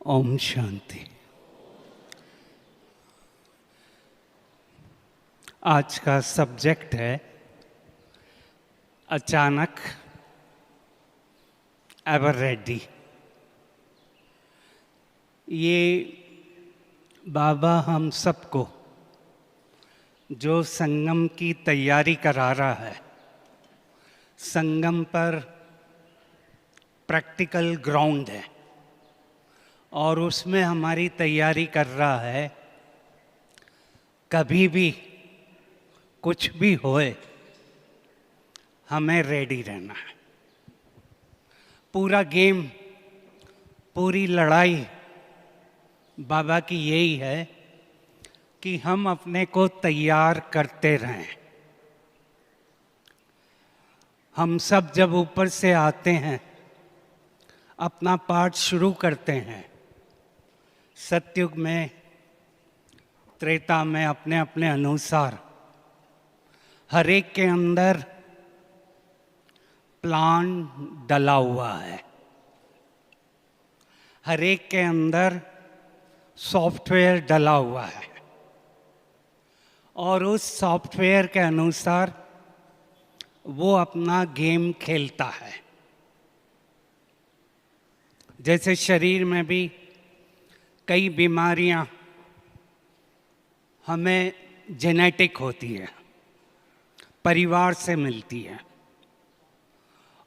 ओम शांति। आज का सब्जेक्ट है अचानक एवर रेडी। ये बाबा हम सबको जो संगम की तैयारी करा रहा है, संगम पर प्रैक्टिकल ग्राउंड है और उसमें हमारी तैयारी कर रहा है। कभी भी कुछ भी होए हमें रेडी रहना है। पूरा गेम, पूरी लड़ाई बाबा की यही है कि हम अपने को तैयार करते रहें। हम सब जब ऊपर से आते हैं, अपना पाठ शुरू करते हैं, सतयुग में, त्रेता में, अपने अपने अनुसार हर एक के अंदर प्लान डला हुआ है, हर एक के अंदर सॉफ्टवेयर डला हुआ है और उस सॉफ्टवेयर के अनुसार वो अपना गेम खेलता है। जैसे शरीर में भी कई बीमारियां हमें जेनेटिक होती है, परिवार से मिलती है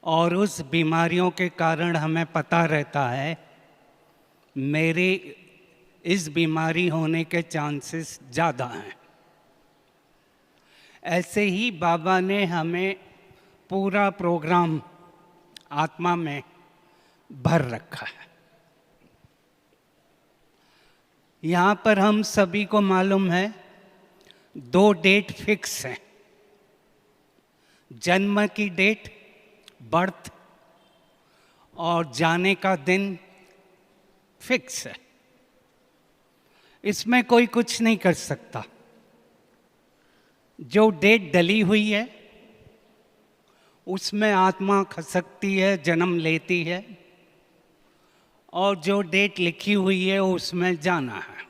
और उस बीमारियों के कारण हमें पता रहता है मेरे इस बीमारी होने के चांसेस ज़्यादा हैं। ऐसे ही बाबा ने हमें पूरा प्रोग्राम आत्मा में भर रखा है। यहाँ पर हम सभी को मालूम है 2 डेट फिक्स हैं, जन्म की डेट, बर्थ, और जाने का दिन फिक्स है। इसमें कोई कुछ नहीं कर सकता। जो डेट डली हुई है उसमें आत्मा खसकती है, जन्म लेती है, और जो डेट लिखी हुई है उसमें जाना है।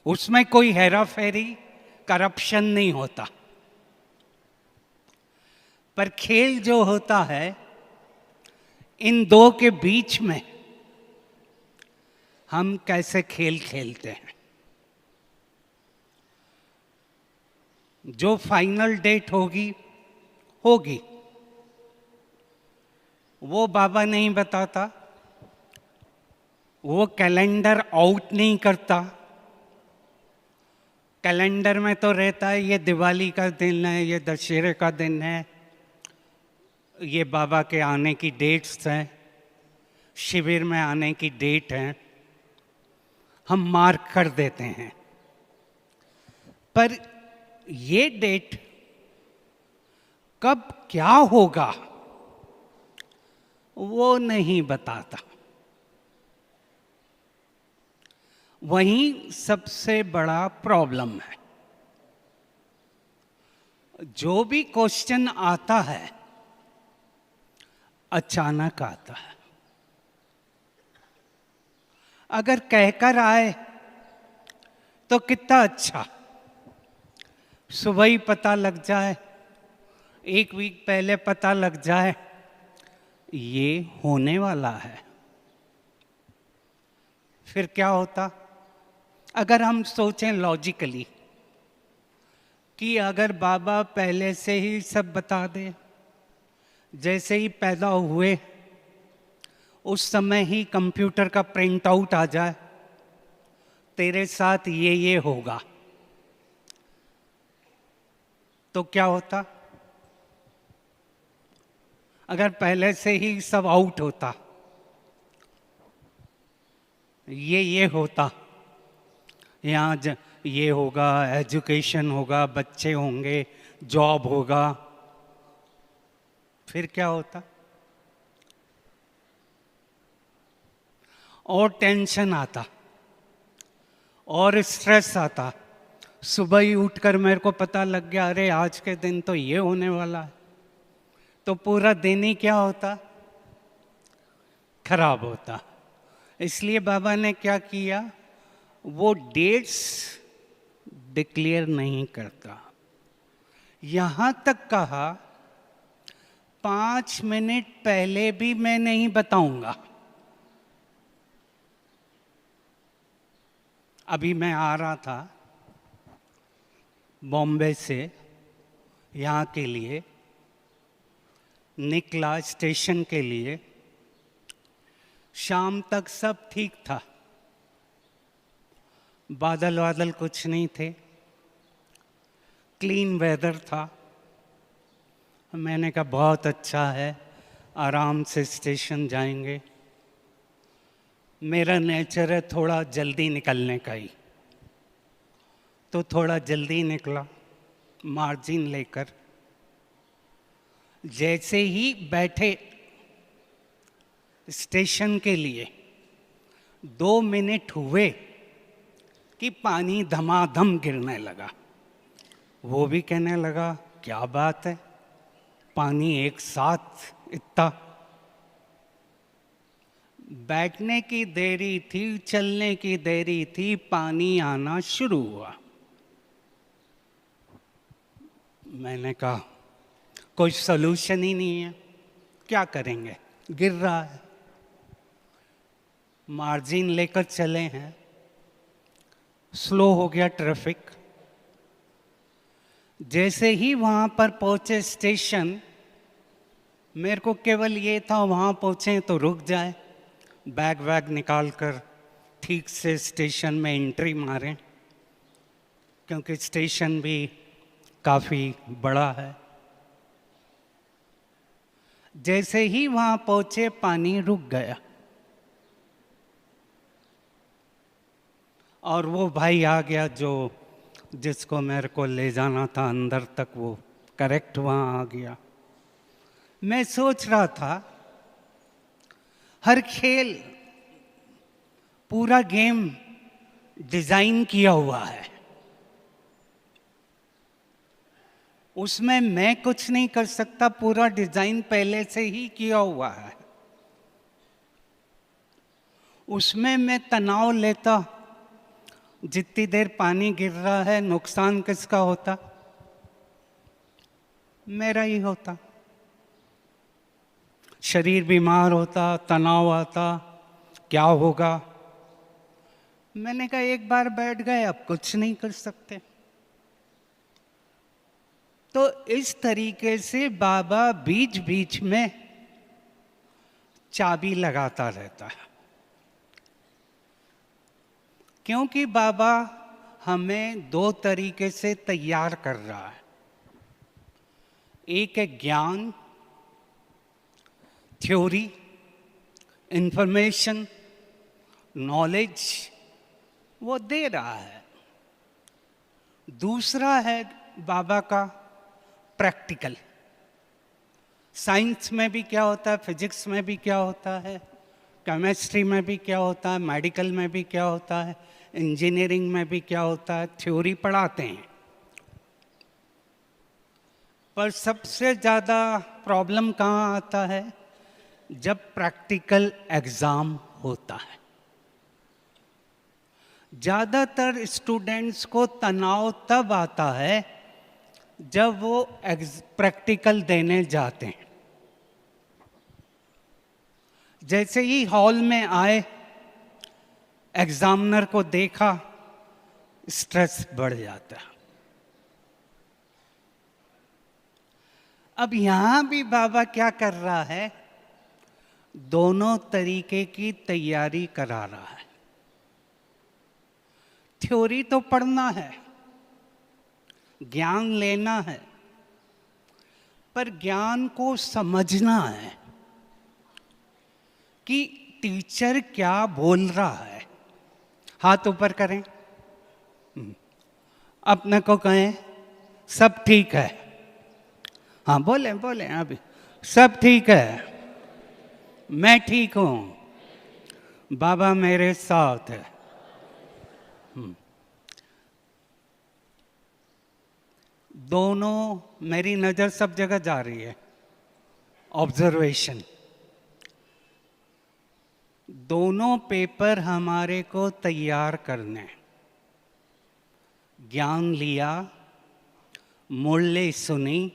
उसमें कोई हेरा फेरी, करप्शन नहीं होता। पर खेल जो होता है इन दो के बीच में, हम कैसे खेल खेलते हैं। जो फाइनल डेट होगी होगी, वो बाबा नहीं बताता, वो कैलेंडर आउट नहीं करता। कैलेंडर में तो रहता है ये दिवाली का दिन है, ये दशहरे का दिन है, ये बाबा के आने की डेट्स हैं, शिविर में आने की डेट है, हम मार्क कर देते हैं। पर ये डेट कब क्या होगा वो नहीं बताता। वहीं सबसे बड़ा प्रॉब्लम है। जो भी क्वेश्चन आता है अचानक आता है। अगर कहकर आए तो कितना अच्छा, सुबह ही पता लग जाए, 1 वीक पहले पता लग जाए ये होने वाला है। फिर क्या होता? अगर हम सोचें लॉजिकली कि अगर बाबा पहले से ही सब बता दे, जैसे ही पैदा हुए उस समय ही कंप्यूटर का प्रिंट आउट आ जाए, तेरे साथ ये होगा, तो क्या होता? अगर पहले से ही सब आउट होता, ये होता, यहाँ ये होगा, एजुकेशन होगा, बच्चे होंगे, जॉब होगा, फिर क्या होता? और टेंशन आता और स्ट्रेस आता। सुबह ही उठकर मेरे को पता लग गया, अरे आज के दिन तो ये होने वाला है, तो पूरा दिन ही क्या होता? खराब होता। इसलिए बाबा ने क्या किया, वो डेट्स डिक्लेयर नहीं करता। यहां तक कहा 5 मिनट पहले भी मैं नहीं बताऊंगा। अभी मैं आ रहा था बॉम्बे से यहाँ के लिए, निकला स्टेशन के लिए, शाम तक सब ठीक था, बादल वादल कुछ नहीं थे, क्लीन वेदर था। मैंने कहा बहुत अच्छा है, आराम से स्टेशन जाएंगे। मेरा नेचर है थोड़ा जल्दी निकलने का ही, तो थोड़ा जल्दी निकला मार्जिन लेकर। जैसे ही बैठे स्टेशन के लिए 2 मिनट हुए कि पानी धमाधम गिरने लगा। वो भी कहने लगा क्या बात है, पानी एक साथ इतना। बैठने की देरी थी, चलने की देरी थी, पानी आना शुरू हुआ। मैंने कहा कोई सलूशन ही नहीं है, क्या करेंगे, गिर रहा है। मार्जिन लेकर चले हैं, स्लो हो गया ट्रैफिक। जैसे ही वहां पर पहुंचे स्टेशन, मेरे को केवल ये था वहां पहुंचे तो रुक जाए, बैग वैग निकाल कर ठीक से स्टेशन में एंट्री मारें, क्योंकि स्टेशन भी काफ़ी बड़ा है। जैसे ही वहां पहुंचे पानी रुक गया, और वो भाई आ गया जो जिसको मेरे को ले जाना था अंदर तक, वो करेक्ट वहां आ गया। मैं सोच रहा था हर खेल, पूरा गेम डिजाइन किया हुआ है, उसमें मैं कुछ नहीं कर सकता, पूरा डिजाइन पहले से ही किया हुआ है। उसमें मैं तनाव लेता, जितनी देर पानी गिर रहा है नुकसान किसका होता, मेरा ही होता। शरीर बीमार होता, तनाव आता, क्या होगा। मैंने कहा एक बार बैठ गए, अब कुछ नहीं कर सकते। तो इस तरीके से बाबा बीच बीच में चाबी लगाता रहता है, क्योंकि बाबा हमें 2 तरीके से तैयार कर रहा है। एक है ज्ञान, थ्योरी, इंफॉर्मेशन, नॉलेज, वो दे रहा है। दूसरा है बाबा का प्रैक्टिकल। साइंस में भी क्या होता है, फिजिक्स में भी क्या होता है, केमिस्ट्री में भी क्या होता है, मेडिकल में भी क्या होता है, इंजीनियरिंग में भी क्या होता है, थ्योरी पढ़ाते हैं। पर सबसे ज़्यादा प्रॉब्लम कहाँ आता है, जब प्रैक्टिकल एग्ज़ाम होता है। ज़्यादातर स्टूडेंट्स को तनाव तब आता है जब वो प्रैक्टिकल देने जाते हैं। जैसे ही हॉल में आए, एग्जामिनर को देखा, स्ट्रेस बढ़ जाता है। अब यहां भी बाबा क्या कर रहा है, दोनों तरीके की तैयारी करा रहा है। थ्योरी तो पढ़ना है, ज्ञान लेना है, पर ज्ञान को समझना है कि टीचर क्या बोल रहा है। हाथ ऊपर करें, अपने को कहें सब ठीक है। हाँ बोले बोले, अभी सब ठीक है, मैं ठीक हूं, बाबा मेरे साथ है। दोनों, मेरी नजर सब जगह जा रही है, ऑब्जर्वेशन। दोनों पेपर हमारे को तैयार करने। ज्ञान लिया, मुरली सुनी,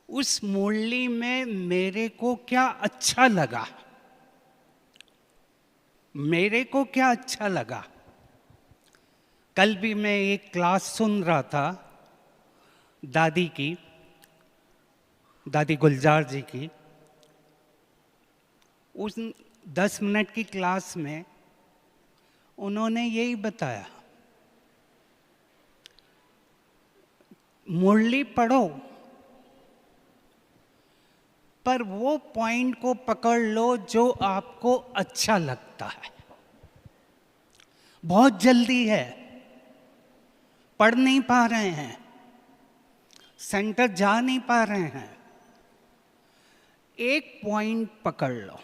उस मुरली में मेरे को क्या अच्छा लगा, मेरे को क्या अच्छा लगा। कल भी मैं एक क्लास सुन रहा था दादी की, दादी गुलजार जी की। उस 10 मिनट की क्लास में उन्होंने यही बताया, मुरली पढ़ो पर वो पॉइंट को पकड़ लो जो आपको अच्छा लगता है। बहुत जल्दी है, पढ़ नहीं पा रहे हैं, सेंटर जा नहीं पा रहे हैं, एक पॉइंट पकड़ लो।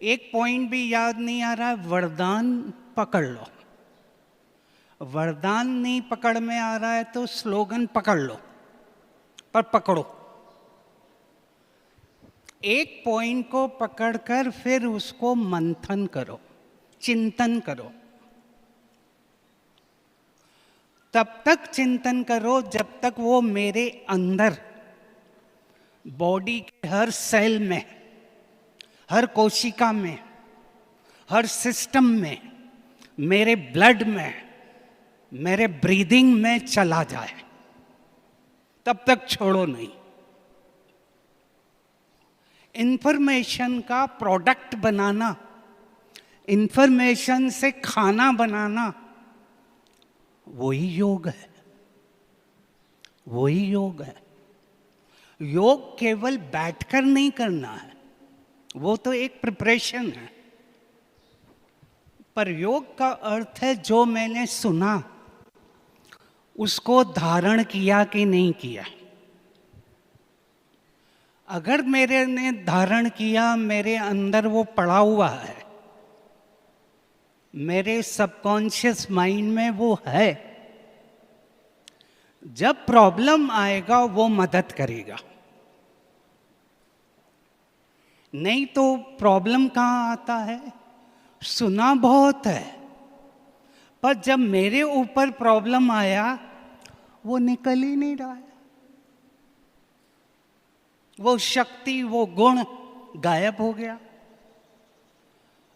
एक पॉइंट भी याद नहीं आ रहा है, वरदान पकड़ लो। वरदान नहीं पकड़ में आ रहा है तो स्लोगन पकड़ लो, पर पकड़ो। एक पॉइंट को पकड़कर फिर उसको मंथन करो, चिंतन करो। तब तक चिंतन करो जब तक वो मेरे अंदर, बॉडी के हर सेल में, हर कोशिका में, हर सिस्टम में, मेरे ब्लड में, मेरे ब्रीदिंग में चला जाए, तब तक छोड़ो नहीं। इंफॉर्मेशन का प्रोडक्ट बनाना, इंफॉर्मेशन से खाना बनाना, वही योग है, वही योग है। योग केवल बैठकर नहीं करना है, वो तो एक प्रिपरेशन है। पर योग का अर्थ है जो मैंने सुना उसको धारण किया कि नहीं किया। अगर मेरे ने धारण किया, मेरे अंदर वो पड़ा हुआ है, मेरे सबकॉन्शियस माइंड में वो है, जब प्रॉब्लम आएगा वो मदद करेगा। नहीं तो प्रॉब्लम कहाँ आता है, सुना बहुत है, पर जब मेरे ऊपर प्रॉब्लम आया वो निकल ही नहीं रहा है, वो शक्ति, वो गुण गायब हो गया।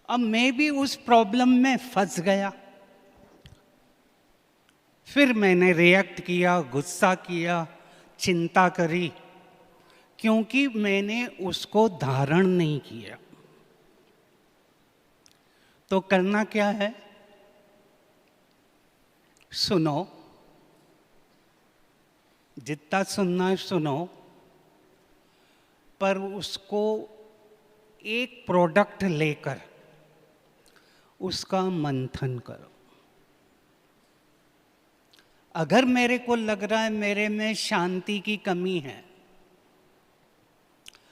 अब मैं भी उस प्रॉब्लम में फंस गया। फिर मैंने रिएक्ट किया, गुस्सा किया, चिंता करी, क्योंकि मैंने उसको धारण नहीं किया। तो करना क्या है? सुनो, जितना सुनना है सुनो, पर उसको एक प्रोडक्ट लेकर उसका मंथन करो। अगर मेरे को लग रहा है मेरे में शांति की कमी है,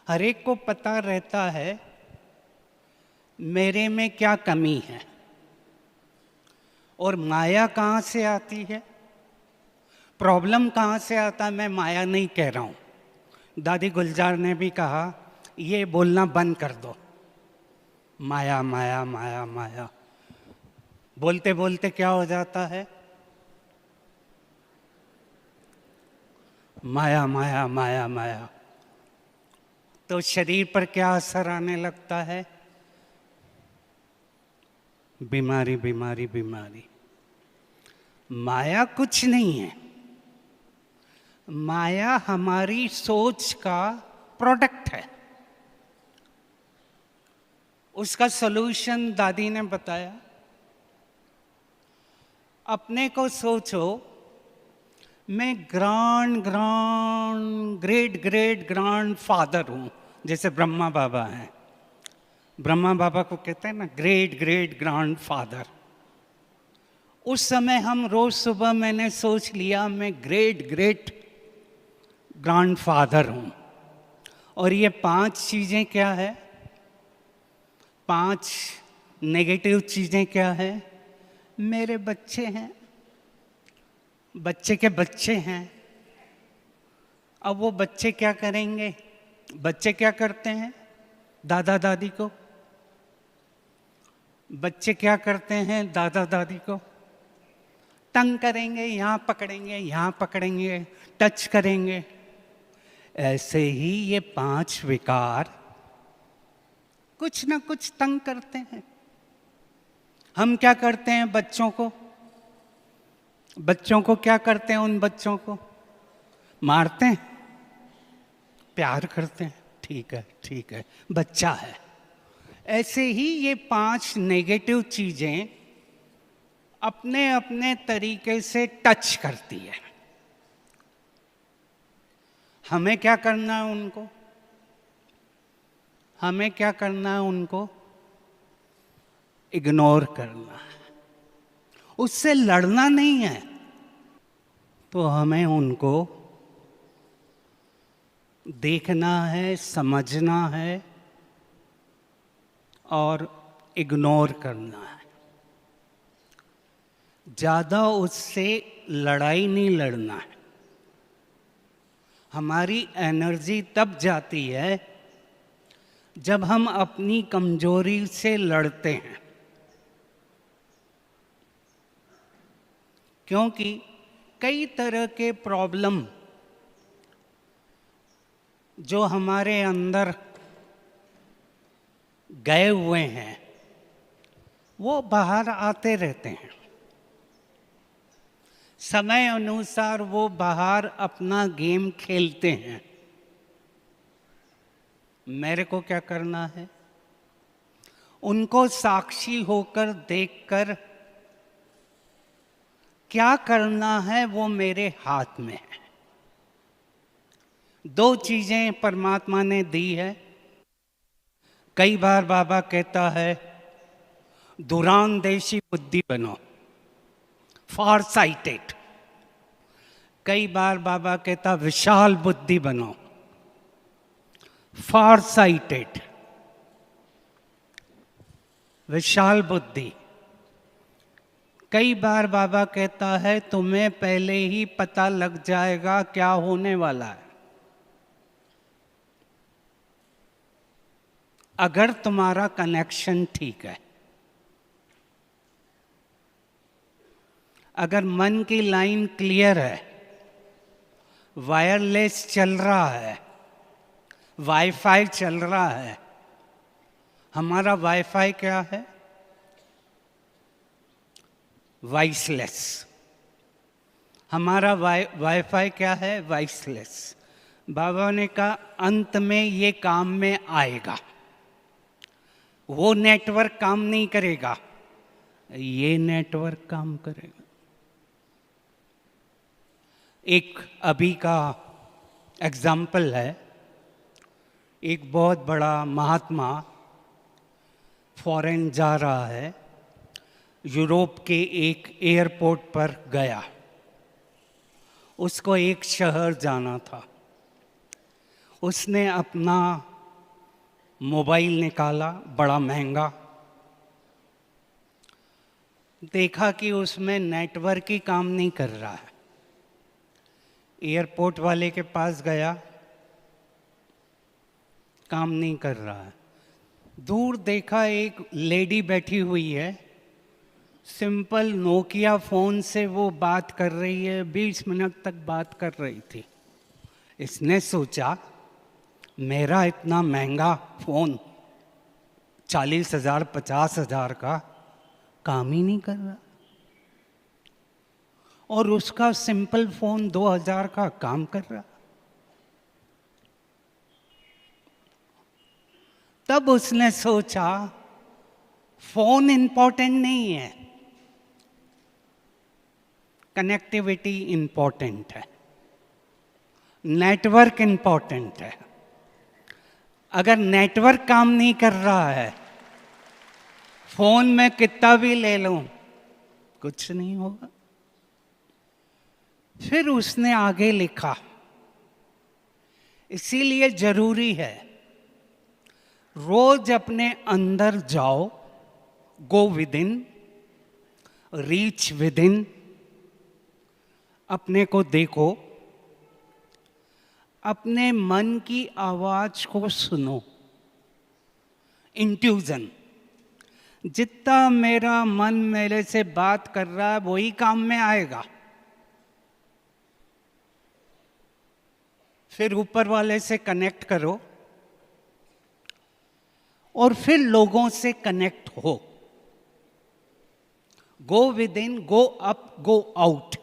हर एक को पता रहता है मेरे में क्या कमी है और माया कहाँ से आती है, प्रॉब्लम कहाँ से आता है। मैं माया नहीं कह रहा हूँ, दादी गुलजार ने भी कहा ये बोलना बंद कर दो, माया माया माया माया। बोलते बोलते क्या हो जाता है, माया माया माया माया। तो शरीर पर क्या असर आने लगता है, बीमारी बीमारी बीमारी। माया कुछ नहीं है, माया हमारी सोच का प्रोडक्ट है। उसका सॉल्यूशन दादी ने बताया। अपने को सोचो मैं ग्रेट ग्रांड फादर हूँ, जैसे ब्रह्मा बाबा हैं। ब्रह्मा बाबा को कहते हैं ना ग्रेट ग्रांड फादर। उस समय हम रोज सुबह मैंने सोच लिया मैं ग्रेट ग्रांड फादर हूँ। और ये 5 चीज़ें क्या है, 5 नेगेटिव चीज़ें क्या है, मेरे बच्चे हैं, बच्चे के बच्चे हैं। अब वो बच्चे क्या करेंगे, बच्चे क्या करते हैं, दादा दादी को। बच्चे क्या करते हैं? दादा दादी को तंग करेंगे, यहाँ पकड़ेंगे, यहाँ पकड़ेंगे, टच करेंगे। ऐसे ही ये 5 विकार कुछ ना कुछ तंग करते हैं। हम क्या करते हैं बच्चों को? बच्चों को क्या करते हैं? उन बच्चों को मारते हैं, प्यार करते हैं। ठीक है, ठीक है, बच्चा है। ऐसे ही ये 5 नेगेटिव चीजें अपने अपने तरीके से टच करती है। हमें क्या करना है उनको? हमें क्या करना है उनको? इग्नोर करना है, उससे लड़ना नहीं है। तो हमें उनको देखना है, समझना है और इग्नोर करना है। ज्यादा उससे लड़ाई नहीं लड़ना है। हमारी एनर्जी तब जाती है जब हम अपनी कमजोरी से लड़ते हैं, क्योंकि कई तरह के प्रॉब्लम जो हमारे अंदर गए हुए हैं वो बाहर आते रहते हैं। समय अनुसार वो बाहर अपना गेम खेलते हैं। मेरे को क्या करना है? उनको साक्षी होकर देखकर क्या करना है वो मेरे हाथ में है। 2 चीजें परमात्मा ने दी है। कई बार बाबा कहता है दूरांदेशी बुद्धि बनो, फार साइटेड। कई बार बाबा कहता विशाल बुद्धि बनो, फार साइटेड। विशाल बुद्धि। कई बार बाबा कहता है तुम्हें पहले ही पता लग जाएगा क्या होने वाला है, अगर तुम्हारा कनेक्शन ठीक है। अगर मन की लाइन क्लियर है, वायरलेस चल रहा है, वाईफाई चल रहा है। हमारा वाईफाई क्या है? वॉइसलेस। हमारा वाईफाई क्या है? वॉइसलेस। बाबा ने कहा अंत में ये काम में आएगा। वो नेटवर्क काम नहीं करेगा, ये नेटवर्क काम करेगा। एक अभी का एग्जाम्पल है। एक बहुत बड़ा महात्मा फॉरेन जा रहा है, यूरोप के एक एयरपोर्ट पर गया। उसको एक शहर जाना था। उसने अपना मोबाइल निकाला, बड़ा महंगा। देखा कि उसमें नेटवर्क ही काम नहीं कर रहा है। एयरपोर्ट वाले के पास गया, काम नहीं कर रहा है। दूर देखा एक लेडी बैठी हुई है, सिंपल नोकिया फ़ोन से वो बात कर रही है, 20 मिनट तक बात कर रही थी। इसने सोचा मेरा इतना महंगा फ़ोन 40,000 50,000 का काम ही नहीं कर रहा, और उसका सिंपल फ़ोन 2,000 का काम कर रहा। तब उसने सोचा फ़ोन इंपॉर्टेंट नहीं है, कनेक्टिविटी इंपॉर्टेंट है, नेटवर्क इंपॉर्टेंट है। अगर नेटवर्क काम नहीं कर रहा है, फोन में कितना भी ले लूं कुछ नहीं होगा। फिर उसने आगे लिखा, इसीलिए जरूरी है रोज अपने अंदर जाओ, go with in, reach with in, अपने को देखो, अपने मन की आवाज को सुनो। इंट्यूजन। जितना मेरा मन मेरे से बात कर रहा है वही काम में आएगा। फिर ऊपर वाले से कनेक्ट करो और फिर लोगों से कनेक्ट हो। Go with in, go up, go out.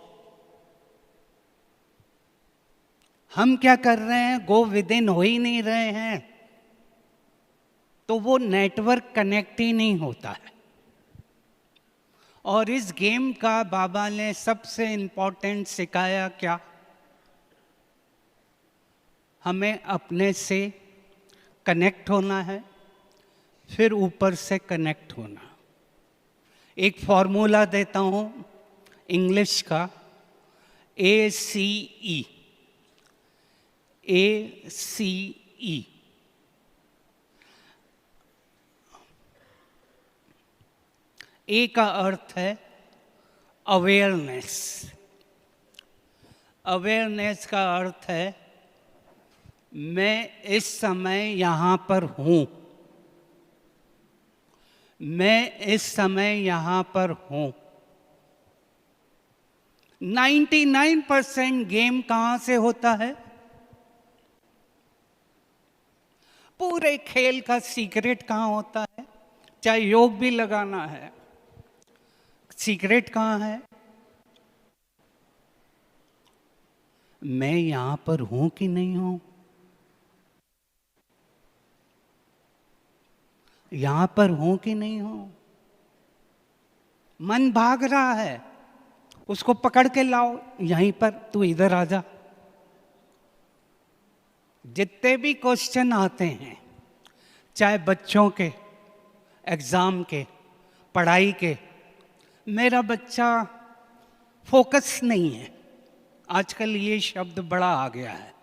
हम क्या कर रहे हैं, गो विद इन हो ही नहीं रहे हैं, तो वो नेटवर्क कनेक्ट ही नहीं होता है। और इस गेम का बाबा ने सबसे इंपॉर्टेंट सिखाया क्या? हमें अपने से कनेक्ट होना है, फिर ऊपर से कनेक्ट होना। एक फॉर्मूला देता हूं इंग्लिश का, ACE। ACE ए का अर्थ है अवेयरनेस। अवेयरनेस का अर्थ है मैं इस समय यहाँ पर हूँ, मैं इस समय यहाँ पर हूँ। 99% गेम कहाँ से होता है? पूरे खेल का सीक्रेट कहाँ होता है? चाहे योग भी लगाना है, सीक्रेट कहाँ है? मैं यहां पर हूं कि नहीं हूं? यहां पर हूं कि नहीं हूं? मन भाग रहा है, उसको पकड़ के लाओ यहीं पर, तू इधर आ जा। जितने भी क्वेश्चन आते हैं, चाहे बच्चों के, एग्जाम के, पढ़ाई के, मेरा बच्चा फोकस नहीं है। आजकल ये शब्द बड़ा आ गया है,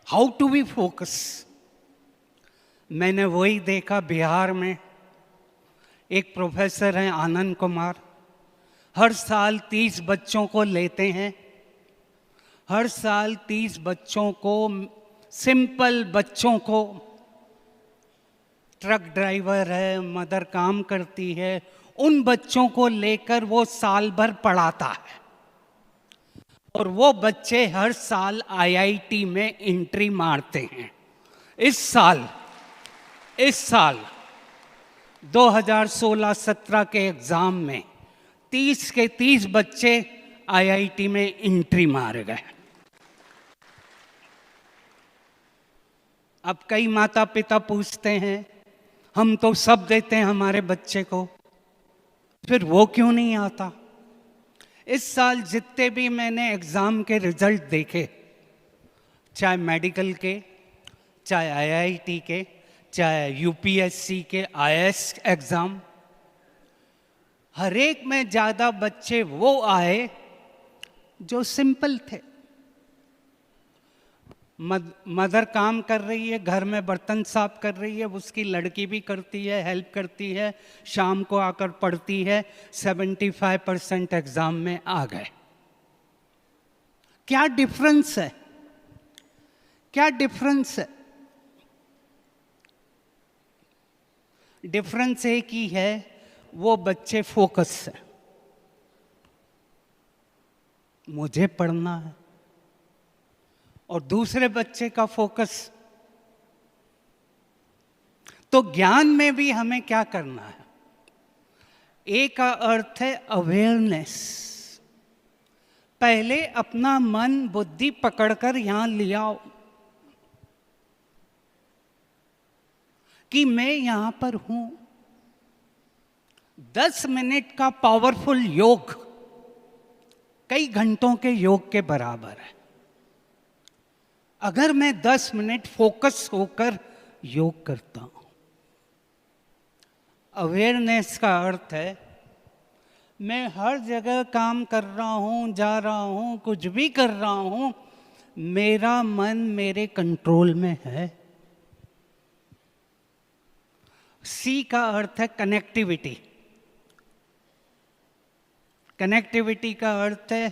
हाउ टू बी फोकस। मैंने वही देखा बिहार में, एक प्रोफेसर हैं आनंद कुमार, हर साल 30 बच्चों को लेते हैं, हर साल 30 बच्चों को, सिंपल बच्चों को, ट्रक ड्राइवर है, मदर काम करती है, उन बच्चों को लेकर वो साल भर पढ़ाता है। और वो बच्चे हर साल IIT में एंट्री मारते हैं। इस साल 2016-17 के एग्जाम में 30 के 30 बच्चे IIT में एंट्री मार गए। अब कई माता पिता पूछते हैं, हम तो सब देते हैं हमारे बच्चे को, फिर वो क्यों नहीं आता? इस साल जितने भी मैंने एग्जाम के रिजल्ट देखे, चाहे मेडिकल के, चाहे IIT के, चाहे UPSC के IAS एग्जाम, हर एक में ज्यादा बच्चे वो आए जो सिंपल थे। मदर काम कर रही है, घर में बर्तन साफ कर रही है, उसकी लड़की भी करती है, हेल्प करती है, शाम को आकर पढ़ती है। 75% एग्जाम में आ गए। क्या डिफरेंस है? क्या डिफरेंस है? डिफरेंस एक ही है, वो बच्चे फोकस है, मुझे पढ़ना है, और दूसरे बच्चे का फोकस। तो ज्ञान में भी हमें क्या करना है? एक का अर्थ है अवेयरनेस। पहले अपना मन बुद्धि पकड़कर यहां ले आओ कि मैं यहां पर हूं। 10 मिनट का पावरफुल योग कई घंटों के योग के बराबर है। अगर मैं 10 मिनट फोकस होकर योग करता हूं। अवेयरनेस का अर्थ है मैं हर जगह काम कर रहा हूं, जा रहा हूं, कुछ भी कर रहा हूं, मेरा मन मेरे कंट्रोल में है। सी का अर्थ है कनेक्टिविटी। कनेक्टिविटी का अर्थ है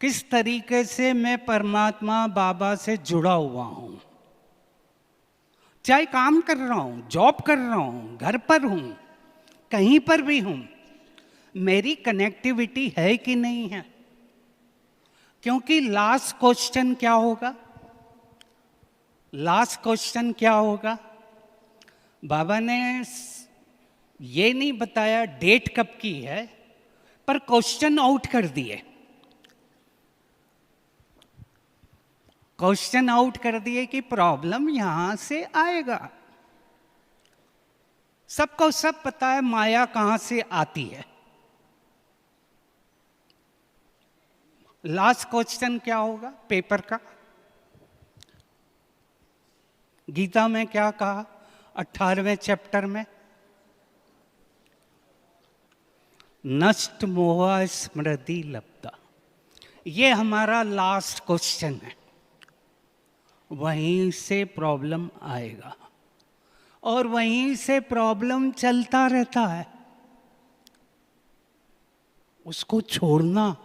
किस तरीके से मैं परमात्मा बाबा से जुड़ा हुआ हूं। चाहे काम कर रहा हूं, जॉब कर रहा हूं, घर पर हूं, कहीं पर भी हूं, मेरी कनेक्टिविटी है कि नहीं है? क्योंकि लास्ट क्वेश्चन क्या होगा? लास्ट क्वेश्चन क्या होगा? बाबा ने ये नहीं बताया डेट कब की है, पर क्वेश्चन आउट कर दिए। क्वेश्चन आउट कर दिए कि प्रॉब्लम यहां से आएगा। सबको सब पता है माया कहां से आती है। लास्ट क्वेश्चन क्या होगा पेपर का? गीता में क्या कहा 18वें चैप्टर में? नष्ट मोह स्मृति लब्धा। ये हमारा लास्ट क्वेश्चन है। वहीं से प्रॉब्लम आएगा और वहीं से प्रॉब्लम चलता रहता है। उसको छोड़ना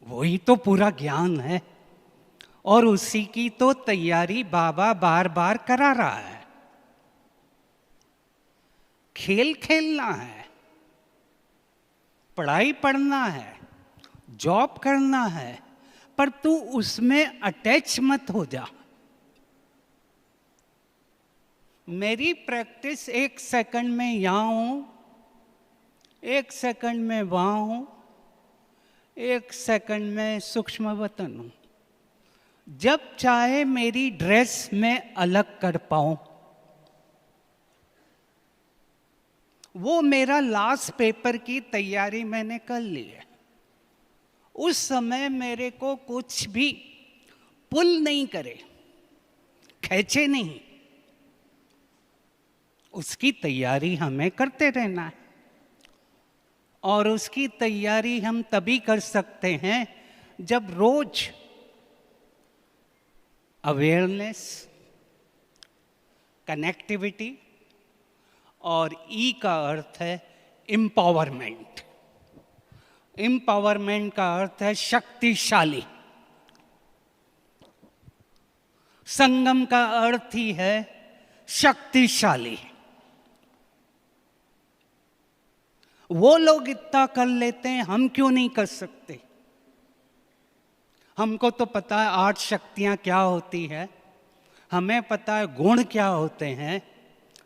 वही तो पूरा ज्ञान है, और उसी की तो तैयारी बाबा बार बार करा रहा है। खेल खेलना है, पढ़ाई पढ़ना है, जॉब करना है, पर तू उसमें अटैच मत हो जा। मेरी प्रैक्टिस 1 सेकंड में यहां हूं, 1 सेकंड में वहां हूं, 1 सेकंड में सूक्ष्म वतन हूं। जब चाहे मेरी ड्रेस में अलग कर पाऊं। वो मेरा लास्ट पेपर की तैयारी मैंने कर ली है। उस समय मेरे को कुछ भी पुल नहीं करे, खींचे नहीं। उसकी तैयारी हमें करते रहना है, और उसकी तैयारी हम तभी कर सकते हैं जब रोज अवेयरनेस, कनेक्टिविटी, और ई का अर्थ है एम्पावरमेंट। एम्पावरमेंट का अर्थ है शक्तिशाली। संगम का अर्थ ही है शक्तिशाली। वो लोग इतना कर लेते हैं, हम क्यों नहीं कर सकते? हमको तो पता है 8 शक्तियां क्या होती है, हमें पता है गुण क्या होते हैं,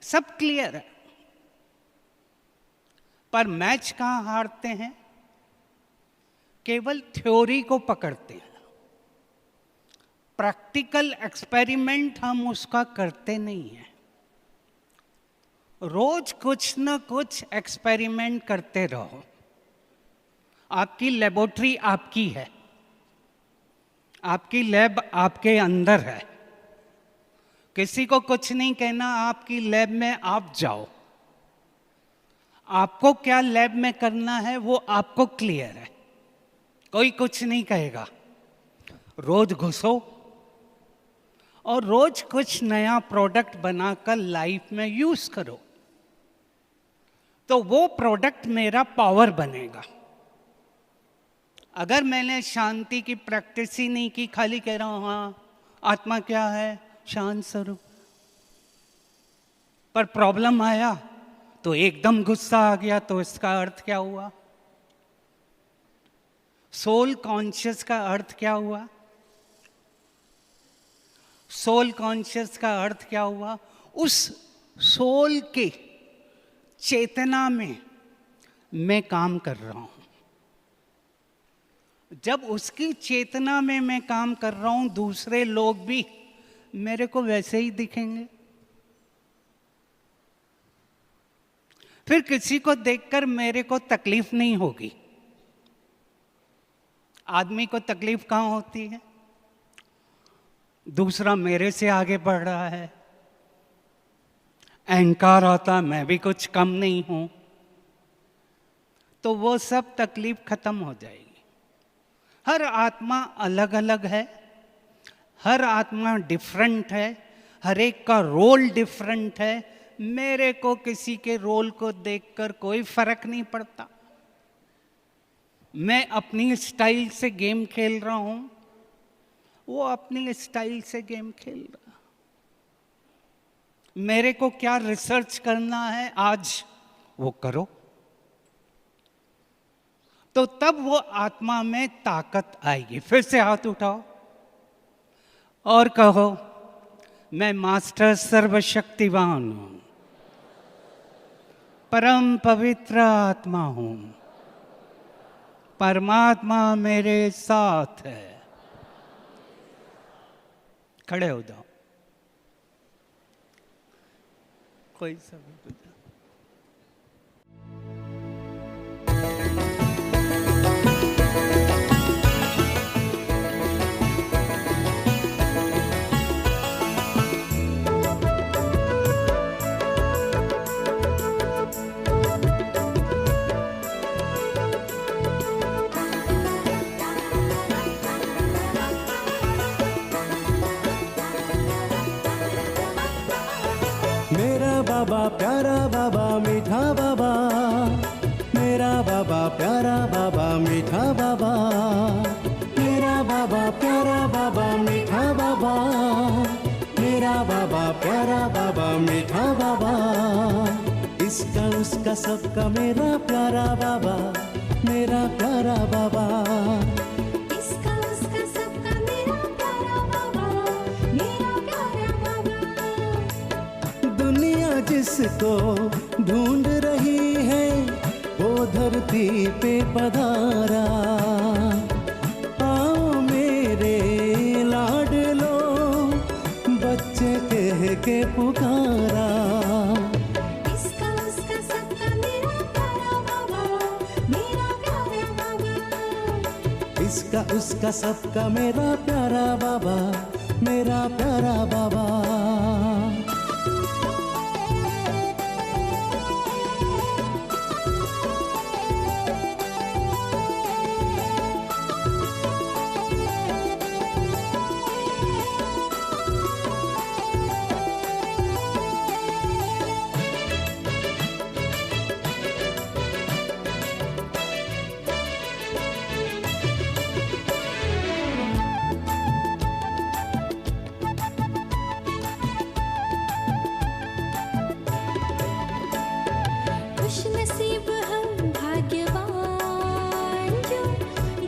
सब क्लियर है। पर मैच कहां हारते हैं? केवल थ्योरी को पकड़ते हैं। प्रैक्टिकल एक्सपेरिमेंट हम उसका करते नहीं हैं। रोज कुछ न कुछ एक्सपेरिमेंट करते रहो। आपकी लेबोरेटरी आपकी है, आपकी लैब आपके अंदर है। किसी को कुछ नहीं कहना, आपकी लैब में आप जाओ। आपको क्या लैब में करना है वो आपको क्लियर है, कोई कुछ नहीं कहेगा। रोज घुसो और रोज कुछ नया प्रोडक्ट बनाकर लाइफ में यूज करो, तो वो प्रोडक्ट मेरा पावर बनेगा। अगर मैंने शांति की प्रैक्टिस ही नहीं की, खाली कह रहा हूं हाँ आत्मा क्या है, शांत स्वरूप, पर प्रॉब्लम आया तो एकदम गुस्सा आ गया, तो इसका अर्थ क्या हुआ? सोल कॉन्शियस का अर्थ क्या हुआ? सोल कॉन्शियस का अर्थ क्या हुआ? उस सोल के चेतना में मैं काम कर रहा हूं। जब उसकी चेतना में मैं काम कर रहा हूं, दूसरे लोग भी मेरे को वैसे ही दिखेंगे। फिर किसी को देखकर मेरे को तकलीफ नहीं होगी। आदमी को तकलीफ कहां होती है? दूसरा मेरे से आगे बढ़ रहा है, अहंकार आता मैं भी कुछ कम नहीं हूं, तो वो सब तकलीफ खत्म हो जाएगी। हर आत्मा अलग अलग है, हर आत्मा डिफरेंट है, हर एक का रोल डिफरेंट है। मेरे को किसी के रोल को देखकर कोई फर्क नहीं पड़ता। मैं अपनी स्टाइल से गेम खेल रहा हूं, वो अपनी स्टाइल से गेम खेल रहा। मेरे को क्या रिसर्च करना है आज वो करो, तो तब वो आत्मा में ताकत आएगी। फिर से हाथ उठाओ और कहो, मैं मास्टर सर्वशक्तिवान हूं, परम पवित्र आत्मा हूं, परमात्मा मेरे साथ है। खड़े हो जाओ। कोई सब बाबा प्यारा बाबा मीठा बाबा, मेरा बाबा प्यारा बाबा मीठा बाबा, मेरा बाबा प्यारा बाबा मीठा बाबा, मेरा बाबा प्यारा बाबा मीठा बाबा। इसका उसका सबका मेरा प्यारा बाबा, मेरा प्यारा बाबा। इसका उसका सबका मेरा प्यारा बाबा, मेरा प्यारा बाबा। दुनिया जिसको ढूंढ रही है वो धरती पे पधारा, आओ मेरे लाडलो बच्चे कह के पुकारा। इसका उसका सबका मेरा प्यारा बाबा, मेरा प्यारा बाबा। इसका उसका सबका मेरा प्यारा बाबा, मेरा प्यारा बाबा। खुश नसीब हम भाग्यवान जो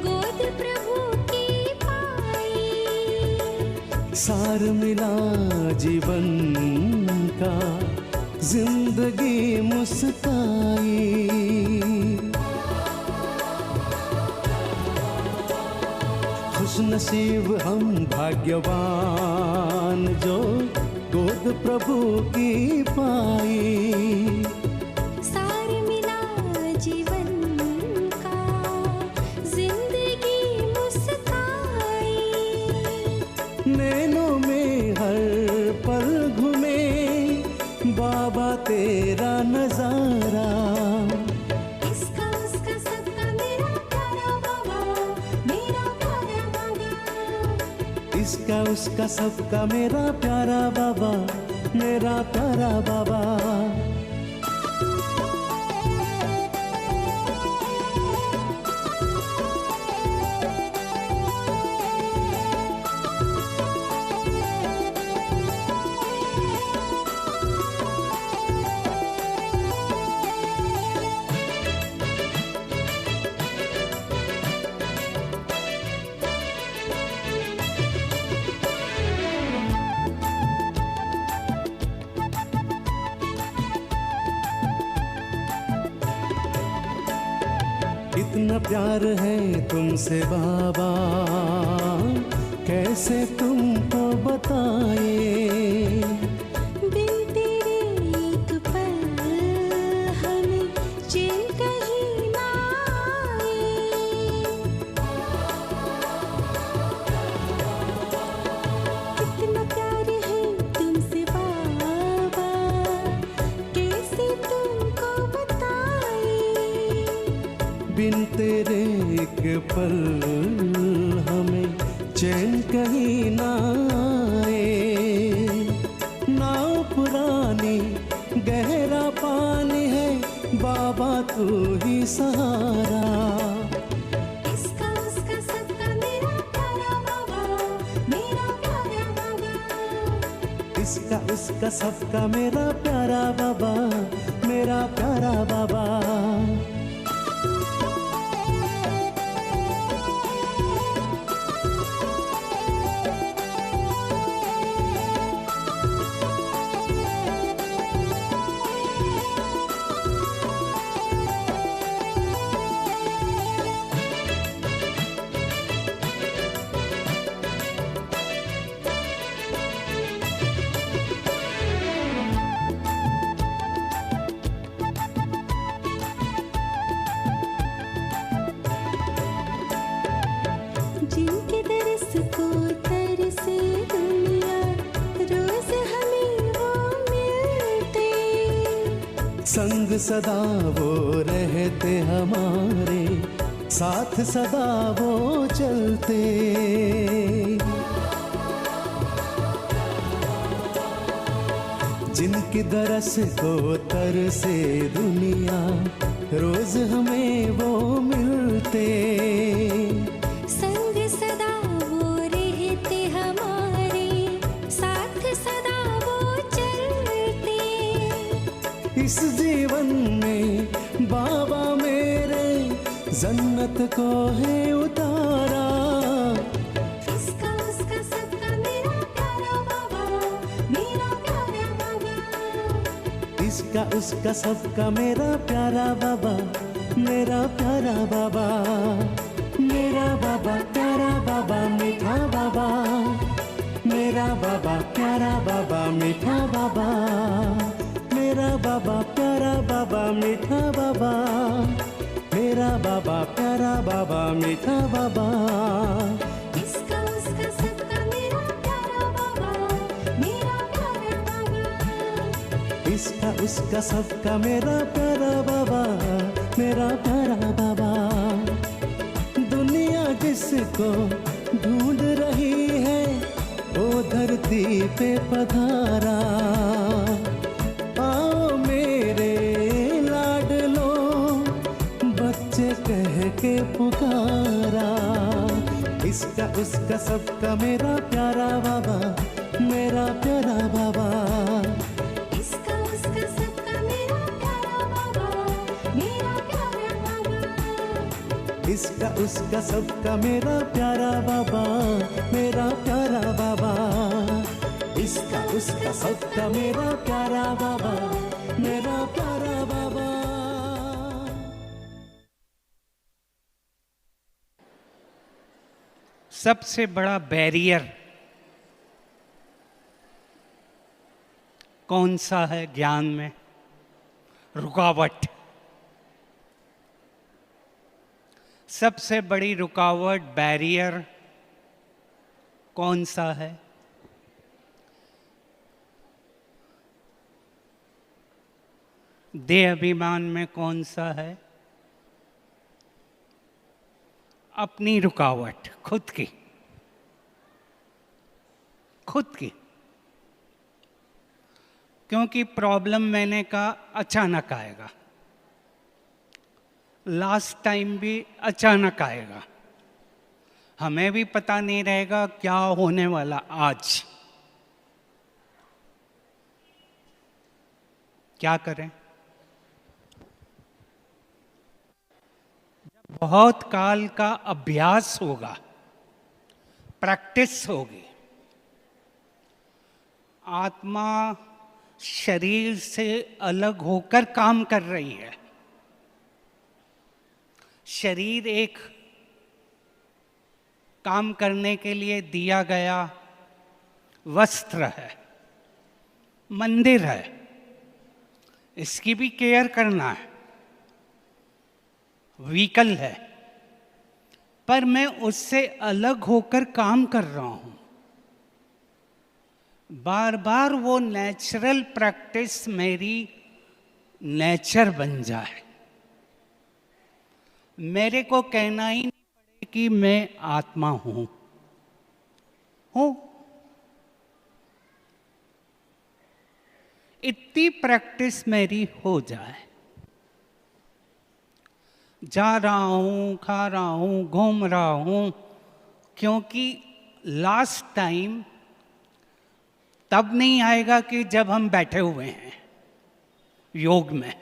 गोद प्रभु की पाई। सार मिला जीवन का, जिंदगी मुस्काई। खुश नसीब हम भाग्यवान जो गोद प्रभु की पाई। सार मिला जीवन का, जिंदगी मुस्काई। नैनों में हर पल घूमे बाबा तेरा नजारा। इसका उसका सबका मेरा प्यारा बाबा, मेरा प्यारा बाबा। इसका उसका सबका मेरा प्यारा बाबा, मेरा प्यारा बाबा। इतना प्यार है तुमसे बाबा, कैसे तुमको बताए। बिन तेरे एक पल हमें चैन कहीं ना आए। कितना प्यार है तुमसे बाबा, कैसे तुमको बताए। बिन तेरे एक पल हमें चैन कहीं ना आए। नाव पुरानी गहरा पानी है बाबा तू ही सहारा। इसका उसका सबका मेरा प्यारा बाबा, मेरा प्यारा बाबा। इसका उसका सबका मेरा प्यारा बाबा, मेरा प्यारा बाबा। जिनके दरस को तरसे दुनिया, रोज हमें वो मिलते। संग सदा वो रहते हमारे, साथ सदा वो चलते। जिनकी दरस को तरसे दुनिया, रोज हमें वो मिलते। संग सदा वो रहते हमारे, साथ सदा वो चलते। इस जीवन में बाबा मेरे जन्नत को है उतारा। इसका उसका सबका मेरा प्यारा बाबा, मेरा प्यारा बाबा। इसका उसका सबका मेरा प्यारा बाबा, मेरा प्यारा बाबा। मेरा बाबा प्यारा बाबा मीठा बाबा, मेरा बाबा प्यारा बाबा मीठा बाबा। मेरा बाबा प्यारा बाबा मीठा बाबा, मेरा बाबा प्यारा बाबा मीठा बाबा। इसका उसका सबका मेरा प्यारा बाबा, मेरा प्यारा बाबा। इसका उसका सबका मेरा प्यारा बाबा, मेरा प्यारा बाबा। दुनिया जिसको ढूंढ रही है, वो धरती पे पधारा। आओ मेरे लाडलो, बच्चे कह के पुकारा। इसका उसका सबका मेरा प्यारा बाबा, मेरा प्यारा बाबा। इसका उसका सबका मेरा प्यारा बाबा, मेरा प्यारा बाबा। इसका उसका सबका मेरा प्यारा बाबा, मेरा प्यारा बाबा। इसका उसका सबका मेरा प्यारा बाबा, मेरा प्यारा बाबा। सबसे बड़ा बैरियर कौन सा है ज्ञान में? रुकावट। सबसे बड़ी रुकावट, बैरियर कौन सा है? देह अभिमान में कौन सा है? अपनी रुकावट, खुद की, खुद की। क्योंकि प्रॉब्लम मैंने कहा अचानक आएगा, लास्ट टाइम भी अचानक आएगा। हमें भी पता नहीं रहेगा क्या होने वाला आज। क्या करें? जब बहुत काल का अभ्यास होगा, प्रैक्टिस होगी, आत्मा शरीर से अलग होकर काम कर रही है। शरीर एक काम करने के लिए दिया गया वस्त्र है, मंदिर है, इसकी भी केयर करना है, व्हीकल है, पर मैं उससे अलग होकर काम कर रहा हूं। बार बार वो नेचुरल प्रैक्टिस मेरी नेचर बन जाए। मेरे को कहना ही नहीं पड़े कि मैं आत्मा हूं। इतनी प्रैक्टिस मेरी हो जाए, जा रहा हूं, खा रहा हूं, घूम रहा हूं, क्योंकि लास्ट टाइम तब नहीं आएगा कि जब हम बैठे हुए हैं योग में।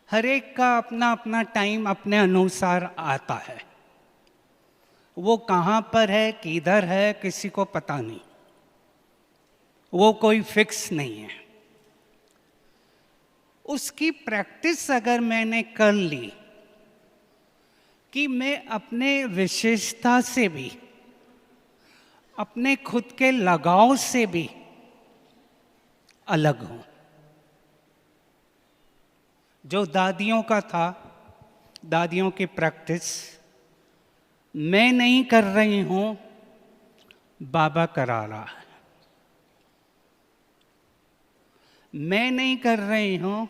हर एक का अपना अपना टाइम अपने अनुसार आता है। वो कहाँ पर है, किधर है, किसी को पता नहीं। वो कोई फिक्स नहीं है। उसकी प्रैक्टिस अगर मैंने कर ली कि मैं अपने विशेषता से भी, अपने खुद के लगाव से भी अलग हूं। जो दादियों का था, दादियों की प्रैक्टिस मैं नहीं कर रही हूं, बाबा करा रहा है। मैं नहीं कर रही हूं,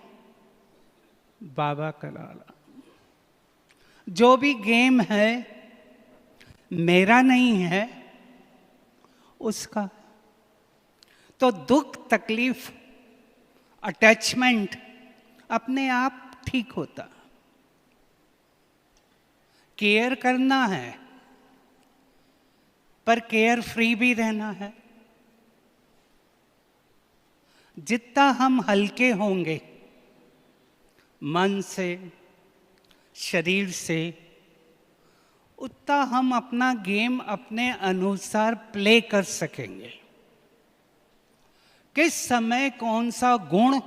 बाबा करा रहा। जो भी गेम है मेरा नहीं है, उसका। तो दुख, तकलीफ, अटैचमेंट अपने आप ठीक होता। केयर करना है, पर केयर फ्री भी रहना है। जितना हम हल्के होंगे मन से, शरीर से, उतना हम अपना गेम अपने अनुसार प्ले कर सकेंगे। किस समय कौन सा गुण,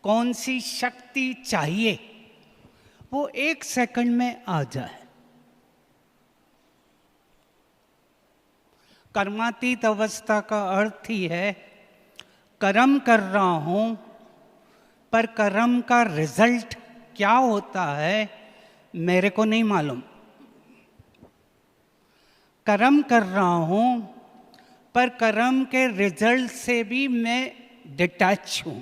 कौन सी शक्ति चाहिए, वो 1 सेकंड में आ जाए। कर्मातीत अवस्था का अर्थ ही है कर्म कर रहा हूं, पर कर्म का रिजल्ट क्या होता है मेरे को नहीं मालूम। कर्म कर रहा हूं, पर कर्म के रिजल्ट से भी मैं डिटैच हूं।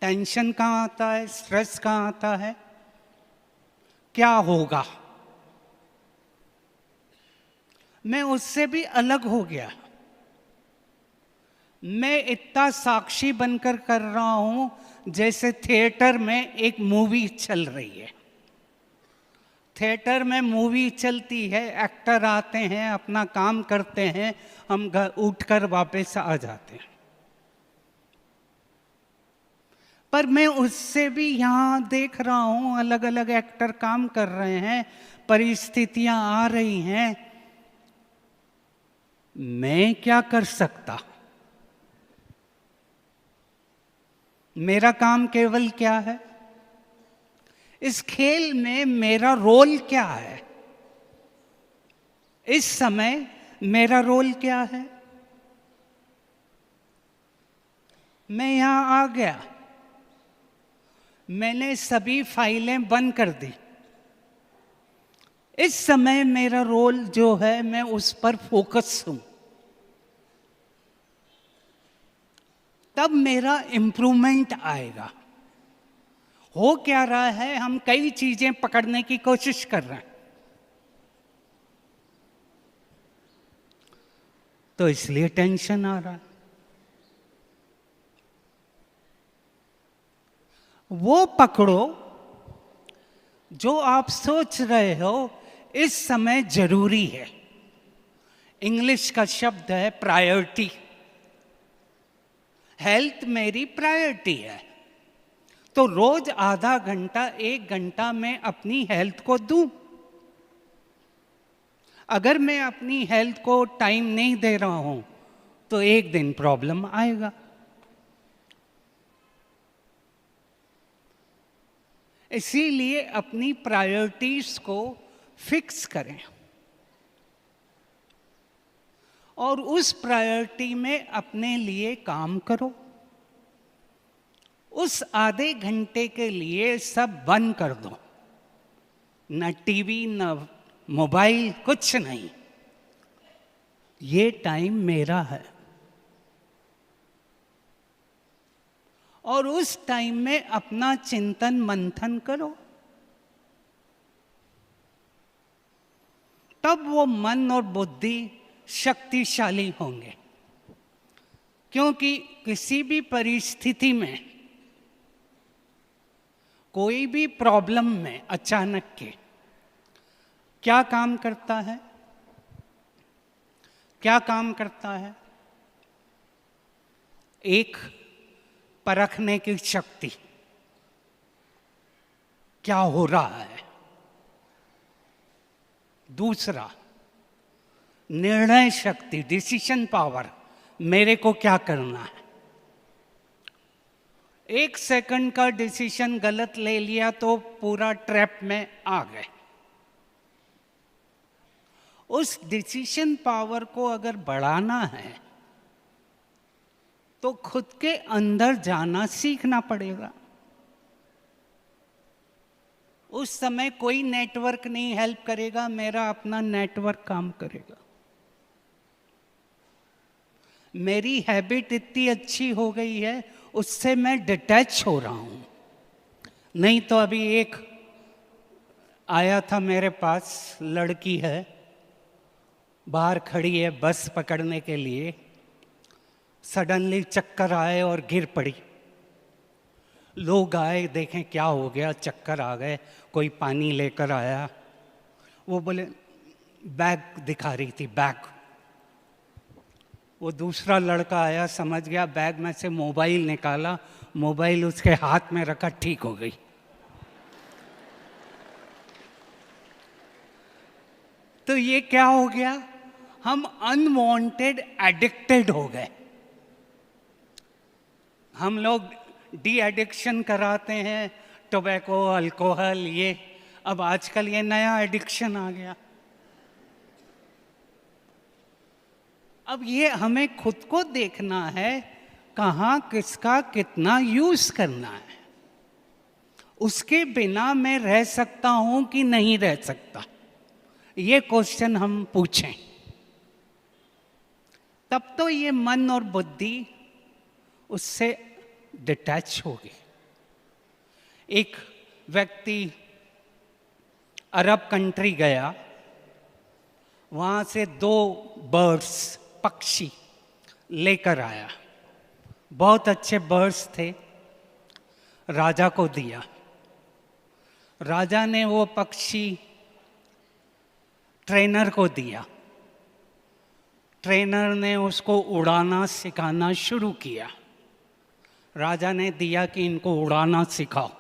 टेंशन कहाँ आता है, स्ट्रेस कहाँ आता है, क्या होगा, मैं उससे भी अलग हो गया। मैं इतना साक्षी बनकर कर रहा हूं जैसे थिएटर में एक मूवी चल रही है। थिएटर में मूवी चलती है, एक्टर आते हैं, अपना काम करते हैं, हम घर उठकर वापस आ जाते हैं। पर मैं उससे भी यहाँ देख रहा हूँ अलग अलग एक्टर काम कर रहे हैं, परिस्थितियां आ रही हैं। मैं क्या कर सकता? मेरा काम केवल क्या है? इस खेल में मेरा रोल क्या है? इस समय मेरा रोल क्या है? मैं यहां आ गया, मैंने सभी फाइलें बंद कर दी। इस समय मेरा रोल जो है, मैं उस पर फोकस हूं। तब मेरा इंप्रूवमेंट आएगा। हो क्या रहा है, हम कई चीजें पकड़ने की कोशिश कर रहे हैं, तो इसलिए टेंशन आ रहा है। वो पकड़ो जो आप सोच रहे हो इस समय जरूरी है। इंग्लिश का शब्द है प्रायोरिटी। हेल्थ मेरी प्रायोरिटी है, तो रोज आधा घंटा 1 घंटा मैं अपनी हेल्थ को दूं। अगर मैं अपनी हेल्थ को टाइम नहीं दे रहा हूं तो एक दिन प्रॉब्लम आएगा। इसीलिए अपनी प्रायोरिटीज को फिक्स करें और उस प्रायोरिटी में अपने लिए काम करो। उस आधे घंटे के लिए सब बंद कर दो, न टीवी न मोबाइल, कुछ नहीं। ये टाइम मेरा है और उस टाइम में अपना चिंतन मंथन करो। तब वो मन और बुद्धि शक्तिशाली होंगे। क्योंकि किसी भी परिस्थिति में, कोई भी प्रॉब्लम में अचानक के क्या काम करता है? क्या काम करता है? एक, परखने की शक्ति, क्या हो रहा है। दूसरा, निर्णय शक्ति, डिसीजन पावर, मेरे को क्या करना है। 1 सेकंड का डिसीजन गलत ले लिया तो पूरा ट्रैप में आ गए। उस डिसीजन पावर को अगर बढ़ाना है तो खुद के अंदर जाना सीखना पड़ेगा। उस समय कोई नेटवर्क नहीं हेल्प करेगा, मेरा अपना नेटवर्क काम करेगा। मेरी हैबिट इतनी अच्छी हो गई है, उससे मैं डिटैच हो रहा हूं। नहीं तो अभी एक आया था मेरे पास, लड़की है, बाहर खड़ी है बस पकड़ने के लिए, सडनली चक्कर आए और गिर पड़ी। लोग आए, देखें क्या हो गया, चक्कर आ गए, कोई पानी लेकर आया। वो बोले, बैग दिखा रही थी, बैग। वो दूसरा लड़का आया, समझ गया, बैग में से मोबाइल निकाला, मोबाइल उसके हाथ में रखा, ठीक हो गई। तो ये क्या हो गया, हम अनवांटेड एडिक्टेड हो गए। हम लोग डी एडिक्शन कराते हैं, टोबैको, अल्कोहल, ये अब आजकल ये नया एडिक्शन आ गया। अब ये हमें खुद को देखना है, कहाँ किसका कितना यूज करना है। उसके बिना मैं रह सकता हूं कि नहीं रह सकता, ये क्वेश्चन हम पूछें, तब तो ये मन और बुद्धि उससे डिटैच होगी। एक व्यक्ति अरब कंट्री गया, वहां से 2 बर्ड्स, पक्षी लेकर आया। बहुत अच्छे बर्ड्स थे, राजा को दिया। राजा ने वो पक्षी ट्रेनर को दिया। ट्रेनर ने उसको उड़ाना सिखाना शुरू किया। राजा ने दिया कि इनको उड़ाना सिखाओ।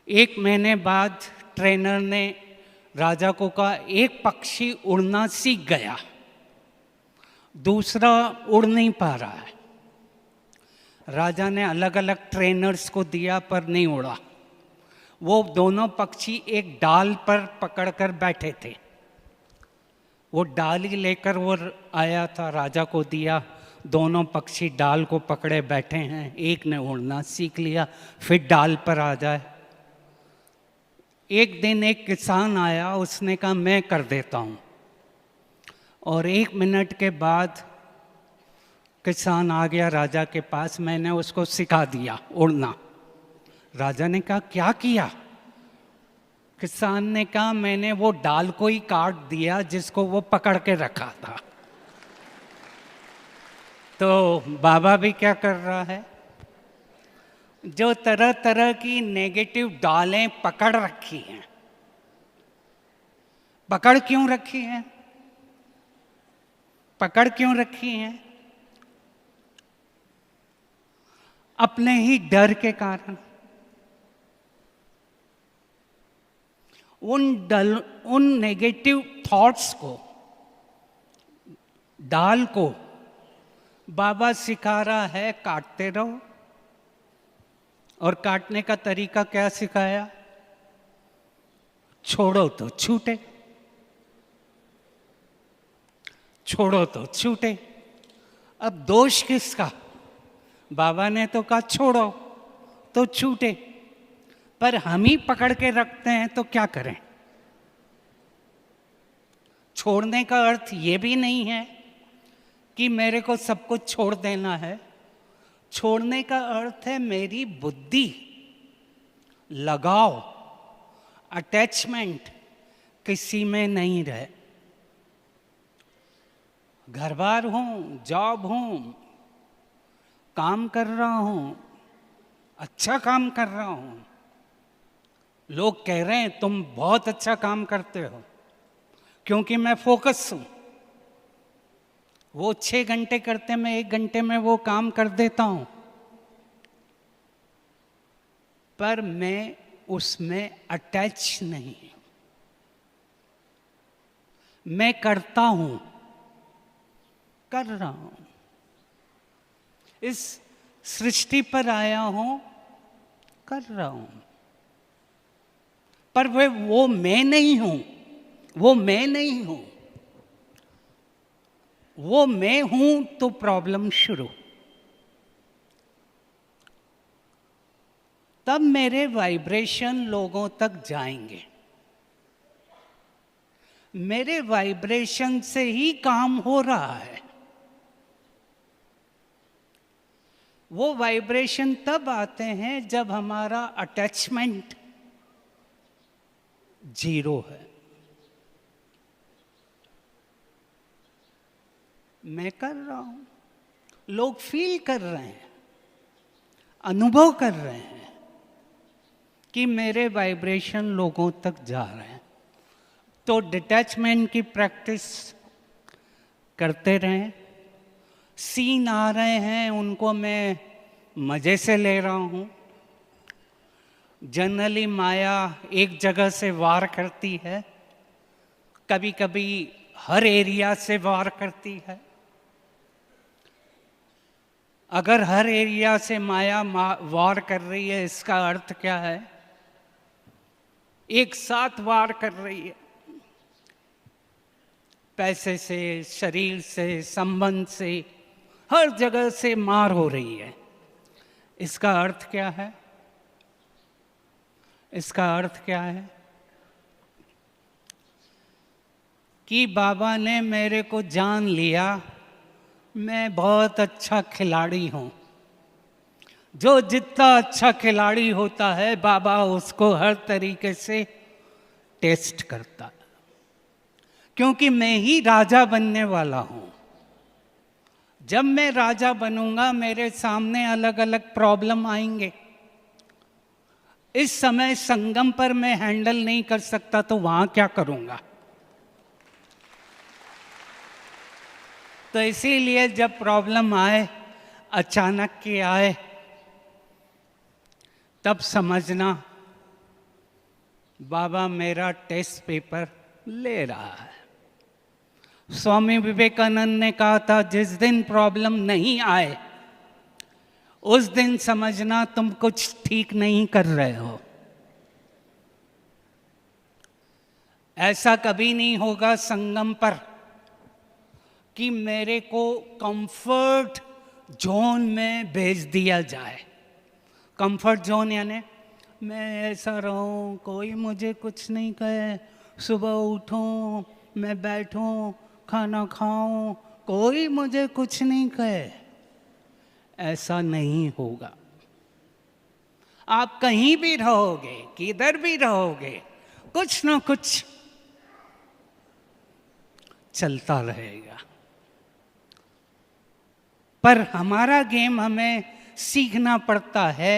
1 महीने बाद ट्रेनर ने राजा को कहा, एक पक्षी उड़ना सीख गया, दूसरा उड़ नहीं पा रहा है। राजा ने अलग अलग ट्रेनर्स को दिया पर नहीं उड़ा। वो दोनों पक्षी एक डाल पर पकड़कर बैठे थे। वो डाली लेकर वो आया था, राजा को दिया। दोनों पक्षी डाल को पकड़े बैठे हैं। एक ने उड़ना सीख लिया, फिर डाल पर आ जाए। एक दिन एक किसान आया, उसने कहा मैं कर देता हूँ। और 1 मिनट के बाद किसान आ गया राजा के पास, मैंने उसको सिखा दिया उड़ना। राजा ने कहा क्या किया? किसान ने कहा मैंने वो डाल को ही काट दिया जिसको वो पकड़ के रखा था। तो बाबा भी क्या कर रहा है, जो तरह तरह की नेगेटिव डालें पकड़ रखी हैं। पकड़ क्यों रखी हैं? पकड़ क्यों रखी हैं? अपने ही डर के कारण। उन नेगेटिव थॉट्स को, डाल को बाबा सिखा रहा है काटते रहो। और काटने का तरीका क्या सिखाया? छोड़ो तो छूटे, छोड़ो तो छूटे। अब दोष किसका? बाबा ने तो कहा छोड़ो तो छूटे, पर हम ही पकड़ के रखते हैं तो क्या करें? छोड़ने का अर्थ ये भी नहीं है कि मेरे को सब कुछ छोड़ देना है। छोड़ने का अर्थ है मेरी बुद्धि, लगाव, अटैचमेंट किसी में नहीं रहे। घर बार हूं, जॉब हूं, काम कर रहा हूं, अच्छा काम कर रहा हूं, लोग कह रहे हैं तुम बहुत अच्छा काम करते हो, क्योंकि मैं फोकस हूं। वो 6 घंटे करते, मैं 1 घंटे में वो काम कर देता हूं, पर मैं उसमें अटैच नहीं हूं। मैं करता हूं, कर रहा हूं, इस सृष्टि पर आया हूं, कर रहा हूं, पर वो मैं नहीं हूं, वो मैं नहीं हूं। वो मैं हूं तो प्रॉब्लम शुरू। तब मेरे वाइब्रेशन लोगों तक जाएंगे। मेरे वाइब्रेशन से ही काम हो रहा है। वो वाइब्रेशन तब आते हैं जब हमारा अटैचमेंट 0 है। मैं कर रहा हूं, लोग फील कर रहे हैं, अनुभव कर रहे हैं कि मेरे वाइब्रेशन लोगों तक जा रहे हैं। तो डिटैचमेंट की प्रैक्टिस करते रहें। सीन आ रहे हैं, उनको मैं मज़े से ले रहा हूँ। जनरली माया एक जगह से वार करती है, कभी कभी हर एरिया से वार करती है। अगर हर एरिया से माया वार कर रही है, इसका अर्थ क्या है? एक साथ वार कर रही है, पैसे से, शरीर से, संबंध से, हर जगह से मार हो रही है। इसका अर्थ क्या है? इसका अर्थ क्या है? कि बाबा ने मेरे को जान लिया, मैं बहुत अच्छा खिलाड़ी हूं। जो जितना अच्छा खिलाड़ी होता है, बाबा उसको हर तरीके से टेस्ट करता है, क्योंकि मैं ही राजा बनने वाला हूं। जब मैं राजा बनूंगा, मेरे सामने अलग अलग प्रॉब्लम आएंगे। इस समय संगम पर मैं हैंडल नहीं कर सकता, तो वहां क्या करूंगा? तो इसीलिए जब प्रॉब्लम आए, अचानक के आए, तब समझना बाबा मेरा टेस्ट पेपर ले रहा है। स्वामी विवेकानंद ने कहा था, जिस दिन प्रॉब्लम नहीं आए उस दिन समझना तुम कुछ ठीक नहीं कर रहे हो। ऐसा कभी नहीं होगा संगम पर कि मेरे को कंफर्ट जोन में भेज दिया जाए। कंफर्ट जोन यानी मैं ऐसा रहूं, कोई मुझे कुछ नहीं कहे, सुबह उठूं, मैं बैठूं, खाना खाऊं, कोई मुझे कुछ नहीं कहे। ऐसा नहीं होगा। आप कहीं भी रहोगे, किधर भी रहोगे, कुछ ना कुछ चलता रहेगा। पर हमारा गेम हमें सीखना पड़ता है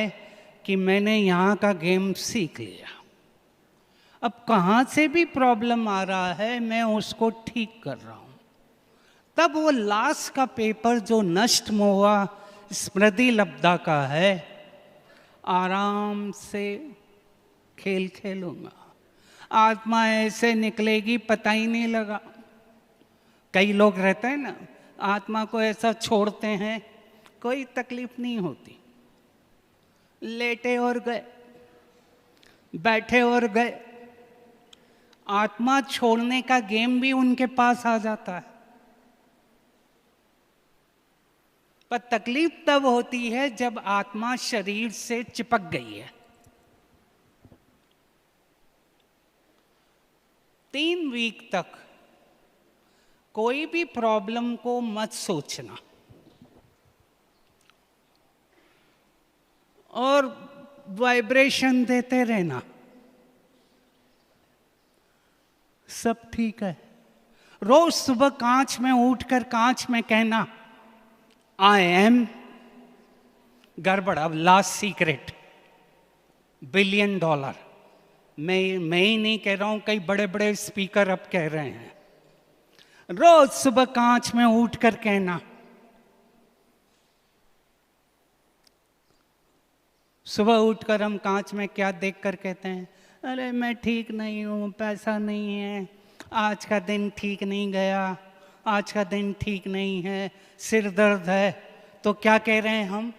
कि मैंने यहाँ का गेम सीख लिया, अब कहाँ से भी प्रॉब्लम आ रहा है, मैं उसको ठीक कर रहा हूँ। तब वो लास्ट का पेपर जो नष्ट मोहा स्मृति लब्धा का है, आराम से खेल खेलूंगा। आत्मा ऐसे निकलेगी पता ही नहीं लगा। कई लोग रहते हैं ना, आत्मा को ऐसा छोड़ते हैं, कोई तकलीफ नहीं होती। लेटे और गए, बैठे और गए। आत्मा छोड़ने का गेम भी उनके पास आ जाता है। पर तकलीफ तब होती है जब आत्मा शरीर से चिपक गई है। 3 वीक तक कोई भी प्रॉब्लम को मत सोचना और वाइब्रेशन देते रहना, सब ठीक है। रोज सुबह कांच में उठकर कांच में कहना, आई एम। गड़बड़, अब लास्ट सीक्रेट $1 बिलियन। मैं ही नहीं कह रहा हूं, कई बड़े बड़े स्पीकर अब कह रहे हैं। रोज सुबह कांच में उठ कर कहना, सुबह उठकर हम कांच में क्या देखकर कहते हैं, अरे मैं ठीक नहीं हूँ, पैसा नहीं है, आज का दिन ठीक नहीं गया, आज का दिन ठीक नहीं है, सिर दर्द है। तो क्या कह रहे हैं हम,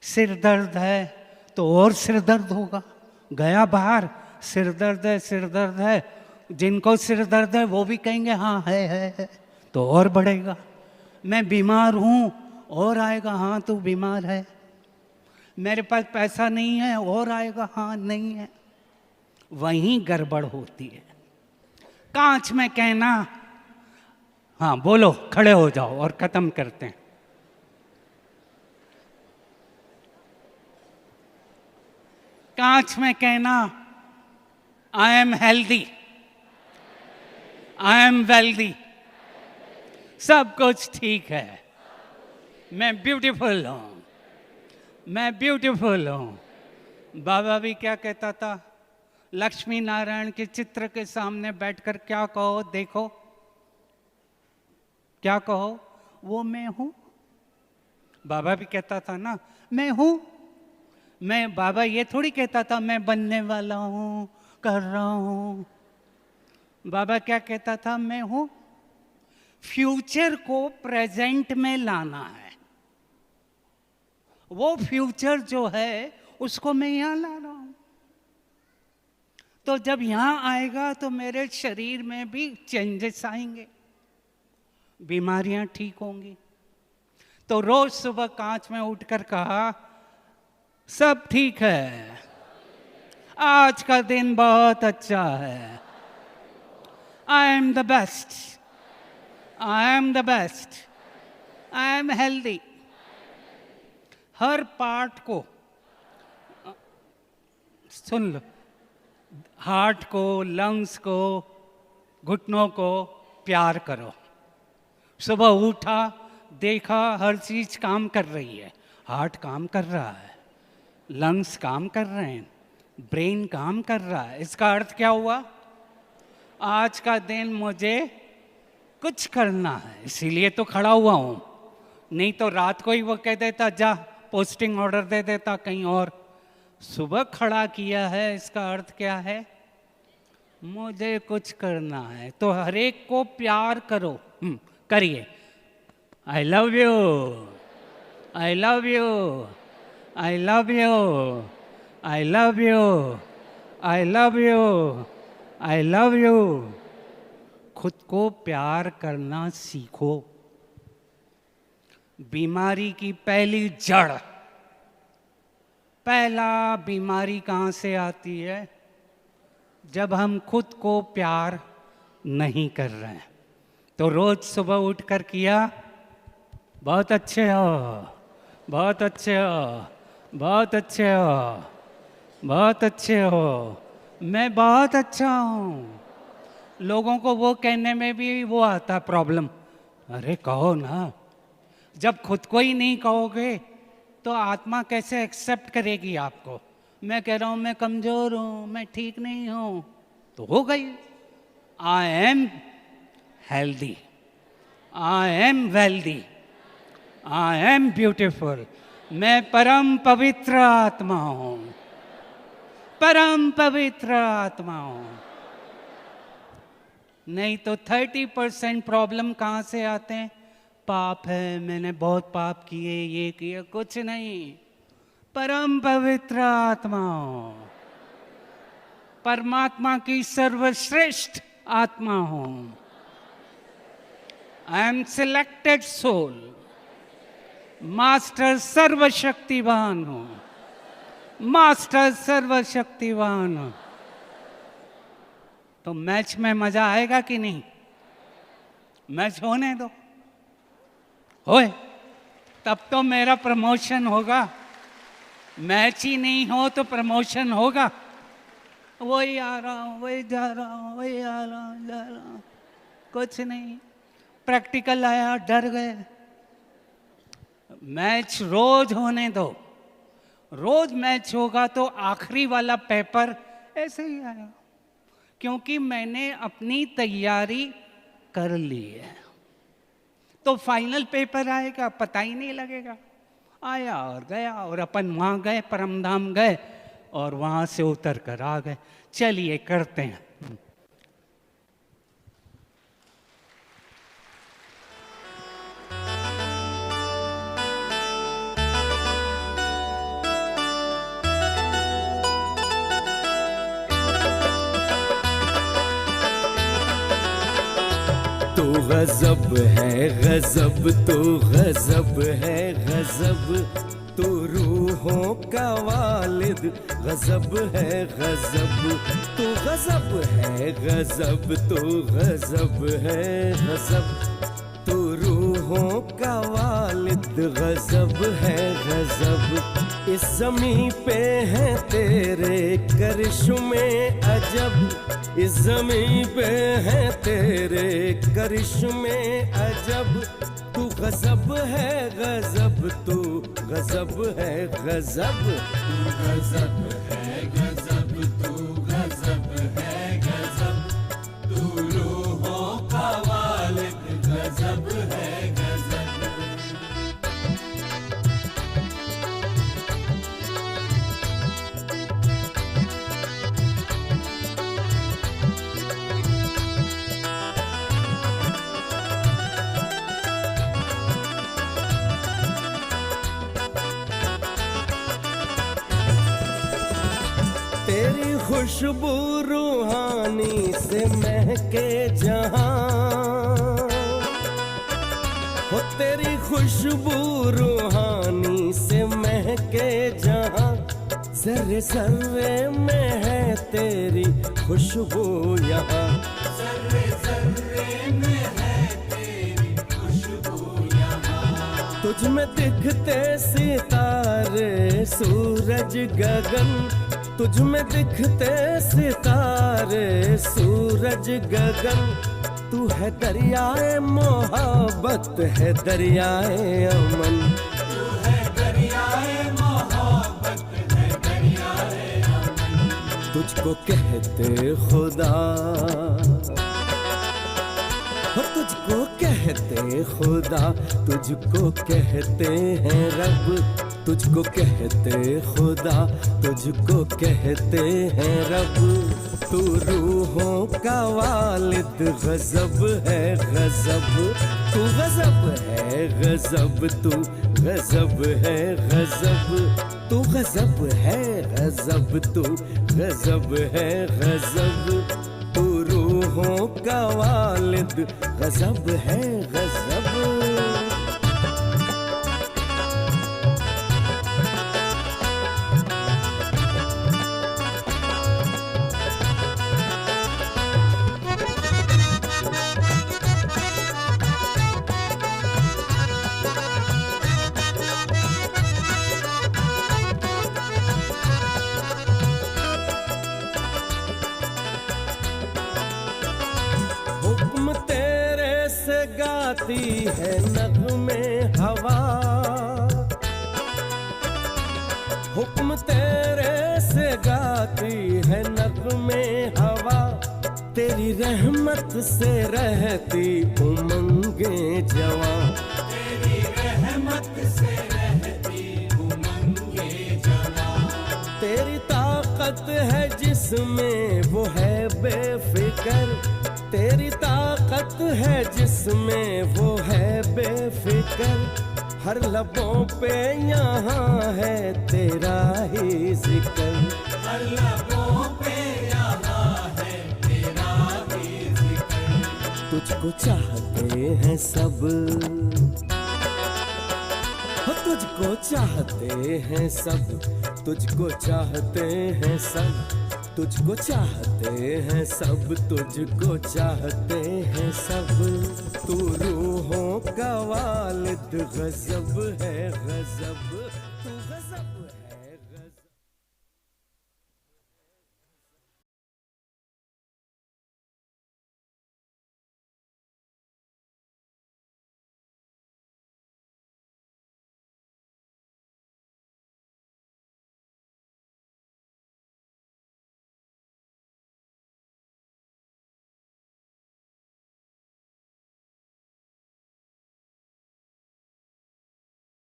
सिर दर्द है तो और सिर दर्द होगा, गया बाहर, सिर दर्द है, सिर दर्द है। जिनको सिर दर्द है वो भी कहेंगे हाँ है, तो और बढ़ेगा। मैं बीमार हूँ और आएगा हाँ तू बीमार है। मेरे पास पैसा नहीं है और आएगा हाँ नहीं है। वहीं गड़बड़ होती है। कांच में कहना, हाँ बोलो, खड़े हो जाओ और खत्म करते हैं। कांच में कहना, I am healthy, I am wealthy, सब कुछ ठीक है, मैं ब्यूटीफुल हूं, मैं ब्यूटीफुल हूं। बाबा भी क्या कहता था, लक्ष्मी नारायण के चित्र के सामने बैठकर क्या कहो, देखो क्या कहो, वो मैं हूं। बाबा भी कहता था ना मैं हूं। मैं, बाबा ये थोड़ी कहता था मैं बनने वाला हूं, कर रहा हूं। बाबा क्या कहता था, मैं हूं। फ्यूचर को प्रेजेंट में लाना है। वो फ्यूचर जो है उसको मैं यहां ला रहा हूं। तो जब यहां आएगा तो मेरे शरीर में भी चेंजेस आएंगे, बीमारियां ठीक होंगी। तो रोज सुबह कांच में उठकर कहा, सब ठीक है, आज का दिन बहुत अच्छा है, I am the best, I am the best, I am healthy. Her part को सुन लो, हार्ट को, लंग्स को, घुटनों को प्यार करो। सुबह उठा, देखा हर चीज काम कर रही है, हार्ट काम कर रहा है, लंग्स काम कर रहे हैं, ब्रेन काम कर रहा है। इसका अर्थ क्या हुआ, आज का दिन मुझे कुछ करना है, इसीलिए तो खड़ा हुआ हूं। नहीं तो रात को ही वो कह देता जा पोस्टिंग ऑर्डर दे देता कहीं और। सुबह खड़ा किया है, इसका अर्थ क्या है, मुझे कुछ करना है। तो हर एक को प्यार करो, करिए। I love you, I love you, I love you, I love you, I love you, I love you. खुद को प्यार करना सीखो। बीमारी की पहली जड़, पहला बीमारी कहाँ से आती है, जब हम खुद को प्यार नहीं कर रहे हैं। तो रोज सुबह उठकर किया, बहुत अच्छे हो, बहुत अच्छे हो, बहुत अच्छे हो, बहुत अच्छे हो, मैं बहुत अच्छा हूँ। लोगों को वो कहने में भी वो आता प्रॉब्लम, अरे कहो ना। जब खुद को ही नहीं कहोगे तो आत्मा कैसे एक्सेप्ट करेगी आपको। मैं कह रहा हूँ मैं कमज़ोर हूँ, मैं ठीक नहीं हूँ, तो हो गई। I am healthy, I am wealthy, I am beautiful, मैं परम पवित्र आत्मा हूँ, परम पवित्र आत्मा हूँ। नहीं तो 30% प्रॉब्लम कहाँ से आते हैं, पाप है, मैंने बहुत पाप किए, ये किए, कुछ नहीं, परम पवित्र आत्मा हूँ, परमात्मा की सर्वश्रेष्ठ आत्मा हूँ। I am selected soul, master सर्वशक्तिवान हूँ, मास्टर सर्वशक्तिवान हूँ। तो मैच में मजा आएगा कि नहीं, मैच होने दो, होए तब तो मेरा प्रमोशन होगा। मैच ही नहीं हो तो प्रमोशन होगा। वही आ रहा हूँ, वही जा रहा हूँ, वही आ रहा हूँ, जा रहा हूँ, कुछ नहीं। प्रैक्टिकल आया, डर गए। मैच रोज होने दो, रोज मैच होगा तो आखिरी वाला पेपर ऐसे ही आएगा। क्योंकि मैंने अपनी तैयारी कर लिए। तो फाइनल पेपर आएगा, पता ही नहीं लगेगा। आया और गया, और अपन वहाँ गए, परमधाम गए, और वहाँ से उतर कर आ गए। चलिए करते हैं। तू गजब है गजब, तू गजब है गजब, तू रूहों का वालिद गजब है गजब। तू गजब है गजब, तू गजब है गजब, तू रूहों का वालिद गजब है गजब। इस ज़मीं पे है तेरे करिश्मे अजब, इस ज़मीं पे है तेरे करिश्मे अजब। तू गजब है गजब, तू गजब है गजब, तू गजब है गजब, तू गजब है गजब, तू रूहों का वालिद गजब है गजब। तेरी खुशबू रूहानी से महके जहां, हो तेरी खुशबू रूहानी से महके जहां। ज़र्रे ज़र्रे में है तेरी खुशबू यहाँ, ज़र्रे ज़र्रे में है तेरी खुशबू यहाँ। तुझ में दिखते सितारे सूरज गगन, तुझ में दिखते सितारे सूरज गगन। तू है दरियाए मोहब्बत, है दरियाए अमन, तू है दरियाए मोहब्बत, है दरियाए अमन। तुझको कहते खुदा, हो तुझको कहते खुदा, तुझको कहते हैं रब, तुझको कहते खुदा, तुझको कहते हैं रब। तू रूहों का वालिद गजब है गजब, तू गजब है गजब, तू गजब है गजब, तू गजब है गजब, तू गजब है गजब। तू रूहों का वालिद गजब है गजब। हुक्म तेरे से गाती है नगमे हवा, हुक्म तेरे से गाती है नगमे हवा। तेरी रहमत से रहती उमंगे जवां, तेरी रहमत से रहती उमंगे जवां। तेरी ताकत है जिसमें वो है बेफिकर, तेरी ताकत है जिसमें वो है बेफिकर। हर लबों पे यहाँ है तेरा ही जिक्र, हर लबों पे यहाँ है तेरा ही जिक्र। तुझको चाहते हैं सब, हो तुझको चाहते हैं सब, तुझको चाहते हैं सब, तुझको चाहते हैं सब, तुझको चाहते हैं सब। तू रूहों का वालिद गजब है गजब, तू गजब है।